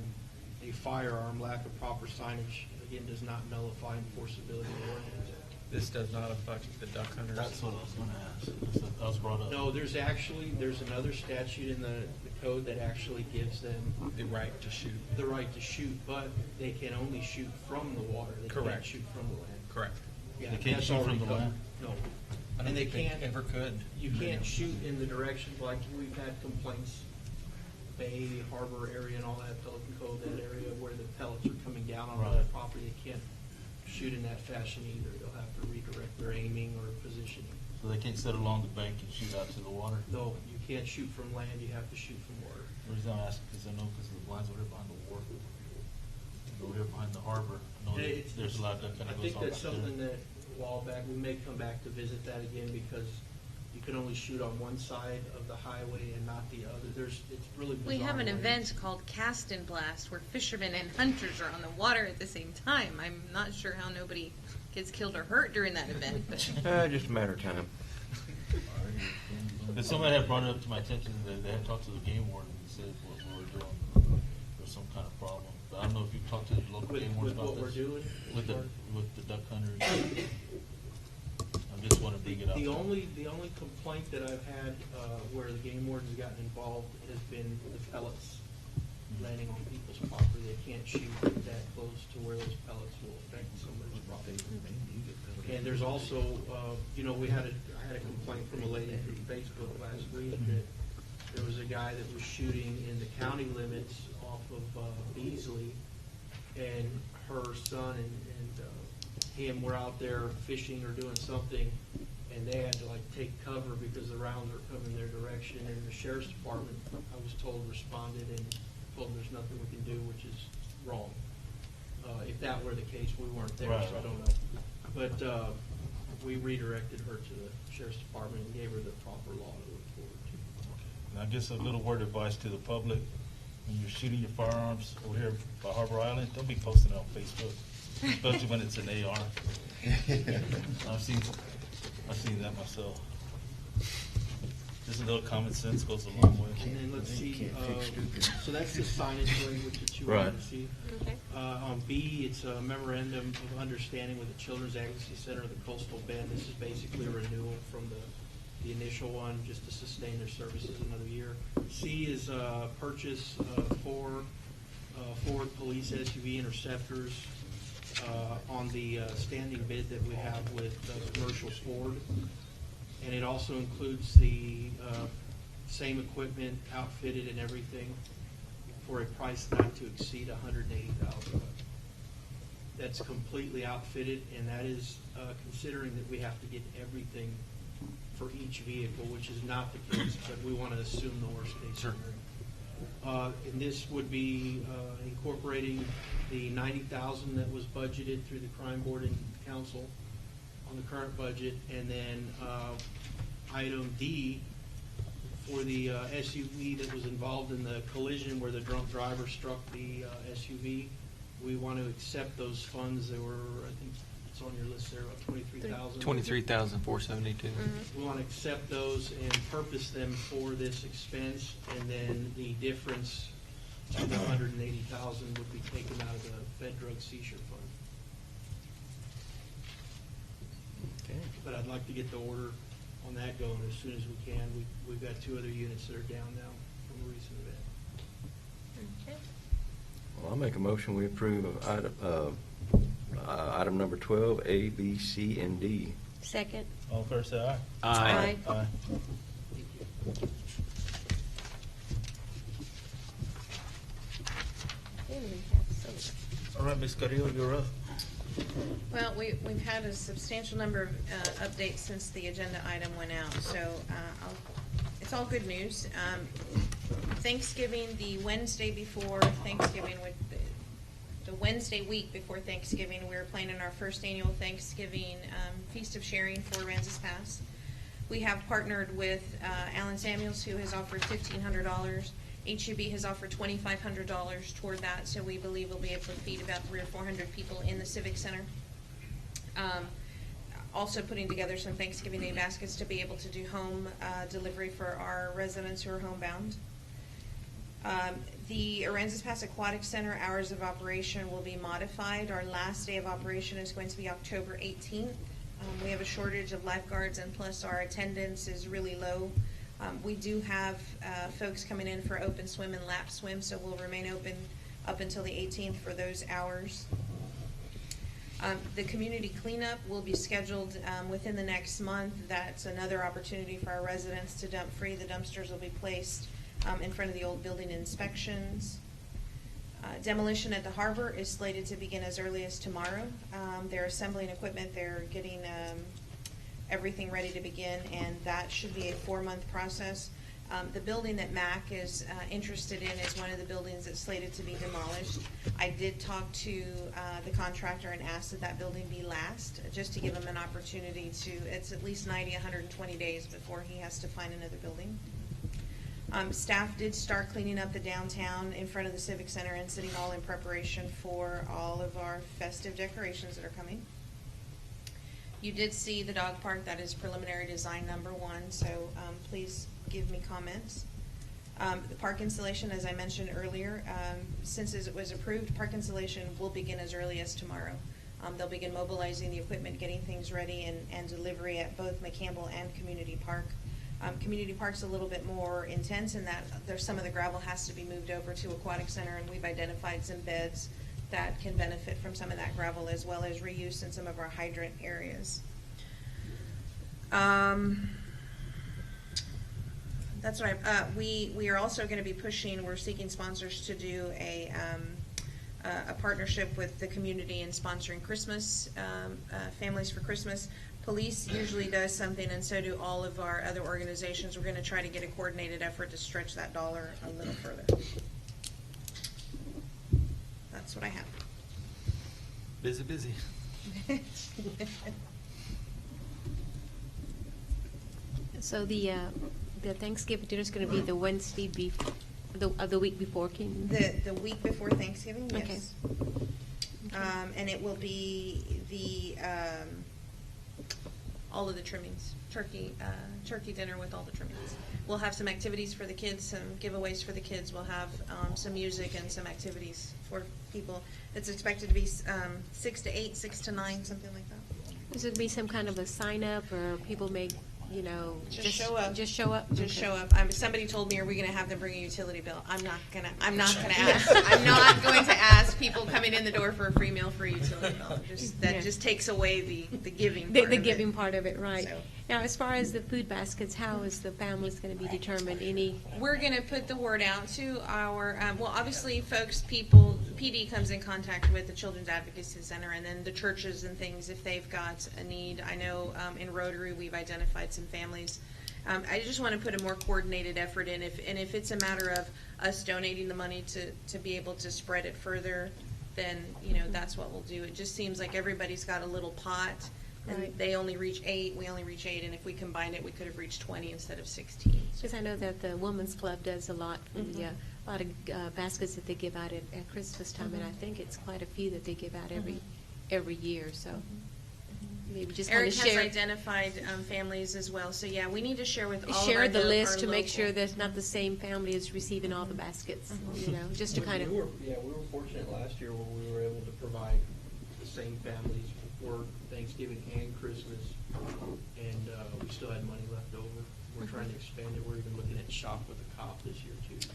Speaker 12: a firearm. Lack of proper signage, again, does not nullify enforceability of the ordinance.
Speaker 3: This does not affect the duck hunters.
Speaker 1: That's what I was going to ask. That was brought up.
Speaker 12: No, there's another statute in the code that actually gives them
Speaker 3: the right to shoot.
Speaker 12: The right to shoot, but they can only shoot from the water. They can't
Speaker 3: Correct.
Speaker 12: shoot from the land.
Speaker 3: Correct.
Speaker 12: Yeah,
Speaker 1: They can't
Speaker 12: that's
Speaker 1: shoot from
Speaker 12: already
Speaker 1: the
Speaker 12: covered.
Speaker 1: land?
Speaker 12: No.
Speaker 3: I don't
Speaker 12: And they
Speaker 3: think
Speaker 12: can't.
Speaker 3: ever could.
Speaker 12: You can't shoot in the direction, like we've had complaints, Bay Harbor area and all that, Pelican Cove, that area where the pellets are coming down on
Speaker 1: Right.
Speaker 12: the property. They can't shoot in that fashion either. They'll have to redirect their aiming or positioning.
Speaker 1: So they can't sit along the bank and shoot out to the water?
Speaker 12: No, you can't shoot from land, you have to shoot from water.
Speaker 1: The reason I'm asking is I know because the blinds over here behind the wharf, over here behind the harbor, I know
Speaker 12: Hey,
Speaker 1: that there's a lot that kind
Speaker 12: I
Speaker 1: of goes
Speaker 12: think
Speaker 1: on
Speaker 12: that's
Speaker 1: back there.
Speaker 12: something that a while back, we may come back to visit that again because you can only shoot on one side of the highway and not the other. It's really bizarre.
Speaker 6: We have an
Speaker 12: ways.
Speaker 6: event called Cast and Blast where fishermen and hunters are on the water at the same time. I'm not sure how nobody gets killed or hurt during that event, but
Speaker 21: Just a matter of time.
Speaker 1: But somebody had brought it up to my attention that they had talked to the game warden and said what we were doing was some kind of problem. But I don't know if you've talked to the local game warden about
Speaker 12: what
Speaker 1: this.
Speaker 12: we're doing?
Speaker 1: With the duck hunters. I just want to bring it up.
Speaker 12: The only complaint that I've had where the game warden's gotten involved has been the pellets. landing on people's property. They can't shoot that close to where those pellets will affect somebody's property. And there's also, I had a complaint from a lady through Facebook last week that there was a guy that was shooting in the county limits off of Beasley, and her son and him were out there fishing or doing something, and they had to take cover because the rounds were coming their direction. And the sheriff's department, I was told, responded and told them there's nothing we can do, which is wrong. If that were the case, we weren't there,
Speaker 1: Right,
Speaker 12: so I
Speaker 1: right.
Speaker 12: don't know. But we redirected her to the sheriff's department and gave her the proper law to look forward to.
Speaker 1: And I guess a little word of advice to the public: when you're shooting your firearms over here by Harbor Island, don't be posting it on Facebook, especially when it's an AR. I've seen that myself. Just a little common sense goes a long way.
Speaker 12: And then let's see, so that's the signage language that you
Speaker 1: Right.
Speaker 12: wanted to see.
Speaker 4: Okay.
Speaker 12: On B, it's a memorandum of understanding with the Children's Advocacy Center of the Coastal Bend. This is basically a renewal from the initial one, just to sustain their services another year. C is purchase four Ford police SUV interceptors on the standing bid that we have with Commercial Ford. And it also includes the same equipment, outfitted and everything, for a price not to exceed $180,000. That's completely outfitted, and that is considering that we have to get everything for each vehicle, which is not the case, but we want to assume the worst case scenario. And this would be incorporating the $90,000 that was budgeted through the Crime Board and Council on the current budget, and then item D for the SUV that was involved in the collision where the drunk driver struck the SUV. We want to accept those funds. There were, I think it's on your list there, about $23,000.
Speaker 3: $23,472.
Speaker 12: We want to accept those and purpose them for this expense, and then the difference to the $180,000 would be taken out of the Fed Drug Seizure Fund.
Speaker 21: Okay.
Speaker 12: But I'd like to get the order on that going as soon as we can. We've got 2 other units that are down now from a recent event.
Speaker 4: Okay.
Speaker 21: Well, I'll make a motion, we approve of item number 12, A, B, C, and D.
Speaker 4: Second.
Speaker 1: All fair say aye.
Speaker 4: Aye.
Speaker 1: Aye.
Speaker 4: Then we have some.
Speaker 1: All right, Ms. Carrillo, you're up.
Speaker 6: Well, we've had a substantial number of updates since the agenda item went out, so it's all good news. Thanksgiving, the Wednesday before Thanksgiving, with the Wednesday week before Thanksgiving, we're planning our first annual Thanksgiving Feast of Sharing for Aransas Pass. We have partnered with Alan Samuels, who has offered $1,500. HEB has offered $2,500 toward that, so we believe we'll be able to feed about 300 or 400 people in the Civic Center. Also putting together some Thanksgiving Day baskets to be able to do home delivery for our residents who are homebound. The Aransas Pass Aquatic Center hours of operation will be modified. Our last day of operation is going to be October 18th. We have a shortage of lifeguards, and plus our attendance is really low. We do have folks coming in for open swim and lap swim, so we'll remain open up until the 18th for those hours. The community cleanup will be scheduled within the next month. That's another opportunity for our residents to dump free. The dumpsters will be placed in front of the old building inspections. Demolition at the harbor is slated to begin as early as tomorrow. They're assembling equipment. They're getting everything ready to begin, and that should be a 4-month process. The building that MAC is interested in is one of the buildings that's slated to be demolished. I did talk to the contractor and asked that that building be last, just to give him an opportunity to, it's at least 90, 120 days before he has to find another building. Staff did start cleaning up the downtown in front of the Civic Center and City Hall in preparation for all of our festive decorations that are coming. You did see the dog park. That is preliminary design number 1, so please give me comments. The park installation, as I mentioned earlier, since it was approved, park installation will begin as early as tomorrow. They'll begin mobilizing the equipment, getting things ready, and delivery at both McCampbell and Community Park. Community Park's a little bit more intense in that there's some of the gravel has to be moved over to Aquatic Center, and we've identified some beds that can benefit from some of that gravel as well as reuse in some of our hydrant areas. That's right. We are also going to be pushing. We're seeking sponsors to do a partnership with the community in sponsoring Christmas families for Christmas. Police usually does something, and so do all of our other organizations. We're going to try to get a coordinated effort to stretch that dollar a little further. That's what I have.
Speaker 1: Busy.
Speaker 4: So the Thanksgiving dinner is going to be the Wednesday the week before King.
Speaker 6: The week before Thanksgiving, yes.
Speaker 4: Okay.
Speaker 6: And it will be the all of the trimmings, turkey dinner with all the trimmings. We'll have some activities for the kids, some giveaways for the kids. We'll have some music and some activities for people. It's expected to be 6 to 8, 6 to 9, something like that.
Speaker 4: Is it be some kind of a sign up, or people make,
Speaker 6: Just show up.
Speaker 4: Just show up.
Speaker 6: Just
Speaker 4: Okay.
Speaker 6: show up. Somebody told me, "Are we going to have them bring a utility bill?" I'm not going to ask. I'm not going to ask people coming in the door for a free meal for a utility bill. That just takes away the giving.
Speaker 4: The
Speaker 6: part of
Speaker 4: giving
Speaker 6: it.
Speaker 4: part of it, right?
Speaker 6: So-
Speaker 4: Now, as far as the food baskets, how is the families going to be determined?
Speaker 6: We're going to put the word out to our, obviously PD comes in contact with the Children's Advocacy Center and then the churches and things if they've got a need. I know in Rotary we've identified some families. I just want to put a more coordinated effort in. If it's a matter of us donating the money to be able to spread it further, then, that's what we'll do. It just seems like everybody's got a little pot. And
Speaker 4: Right.
Speaker 6: they only reach 8, we only reach 8, and if we combined it, we could have reached 20 instead of 16.
Speaker 4: Because I know that the Women's Club does a lot for
Speaker 6: Mhm.
Speaker 4: a lot of baskets that they give out at Christmas time, and I think it's quite a few that they give out every year. So maybe just kind
Speaker 6: Eric
Speaker 4: of
Speaker 6: has
Speaker 4: share
Speaker 6: identified families as well, so yeah, we need to share with all
Speaker 4: share
Speaker 6: of
Speaker 4: the
Speaker 6: our
Speaker 4: list
Speaker 6: our
Speaker 4: to make
Speaker 6: local-
Speaker 4: sure that not the same family is receiving all the baskets. Just to kind of.
Speaker 12: We were fortunate last year when we were able to provide the same families for Thanksgiving and Christmas, and we still had money left over. We're trying to expand it. We're even looking at Shop with a Cop this year too.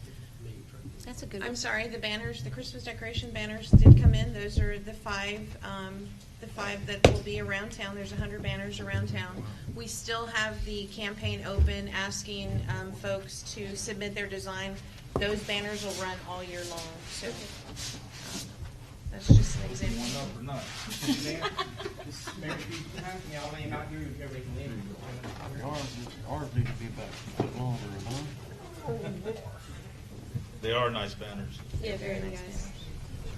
Speaker 12: Maybe trying to-
Speaker 4: That's a good one.
Speaker 6: I'm sorry, the banners, the Christmas decoration banners did come in. Those are the five that will be around town. There's 100 banners around town. We still have the campaign open, asking folks to submit their design. Those banners will run all year long, so that's just an example.
Speaker 7: Mayor, y'all ain't out here with everything.
Speaker 1: Ours need to be about a foot longer, huh? They are nice banners.
Speaker 6: Yeah, very nice.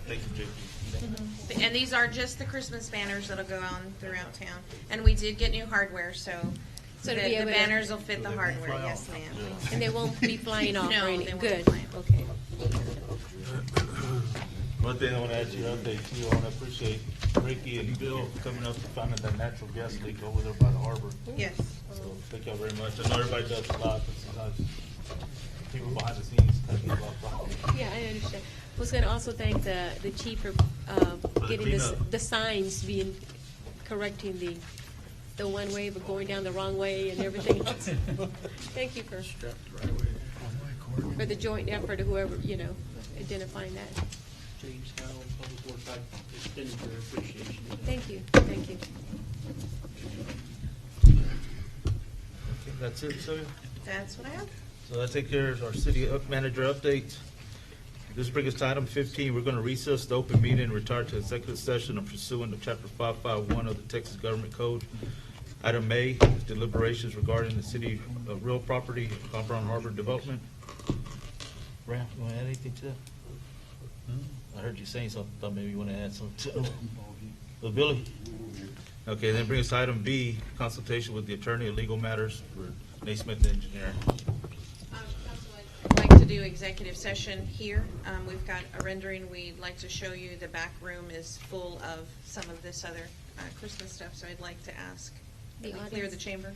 Speaker 1: Thank you, JP.
Speaker 6: And these are just the Christmas banners that'll go on throughout town. And we did get new hardware, so
Speaker 4: So
Speaker 6: the
Speaker 4: to be able to-
Speaker 6: banners will fit the hardware, yes ma'am.
Speaker 4: And they won't be flying off
Speaker 6: No,
Speaker 4: or
Speaker 6: they
Speaker 4: anything.
Speaker 6: won't be
Speaker 4: Good.
Speaker 6: flying.
Speaker 4: Okay.
Speaker 1: One thing I want to add to your update too, I want to appreciate Ricky and Bill for coming up and finding that natural gas leak over there by the harbor.
Speaker 6: Yes.
Speaker 1: So thank y'all very much. I know everybody does a lot, but sometimes people behind the scenes have a lot of problems.
Speaker 4: Yeah, I understand. I was going to also thank the chief for getting
Speaker 1: cleanup.
Speaker 4: the signs correcting the one way, but going down the wrong way and everything else. Thank you for the joint effort of whoever, identifying that.
Speaker 12: James Howell, Public Works, I extended your appreciation.
Speaker 4: Thank you, thank you.
Speaker 1: Okay, that's it, Sylvia?
Speaker 6: That's what I have.
Speaker 1: So that takes care of our city manager update. This brings us to item 15. We're going to recess the open meeting and retire to executive session and pursuant to Chapter 551 of the Texas Government Code. Item A, deliberations regarding the city of real property, Compound Harbor Development. Ralph, you want to add anything to that? I heard you saying something. Thought maybe you want to add something to it. Billy? Okay, then bring us to item B, consultation with the attorney of legal matters for Naismith Engineering.
Speaker 6: I'd like to do executive session here. We've got a rendering. We'd like to show you the back room is full of some of this other Christmas stuff, so I'd like to ask that we clear the chamber.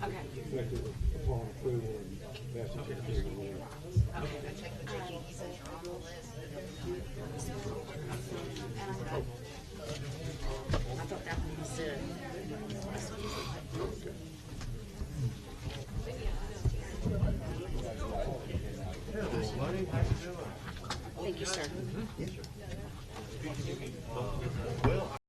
Speaker 22: Okay.
Speaker 2: Effective upon approval and passage of the law.
Speaker 22: I thought that one was it. Thank you, sir.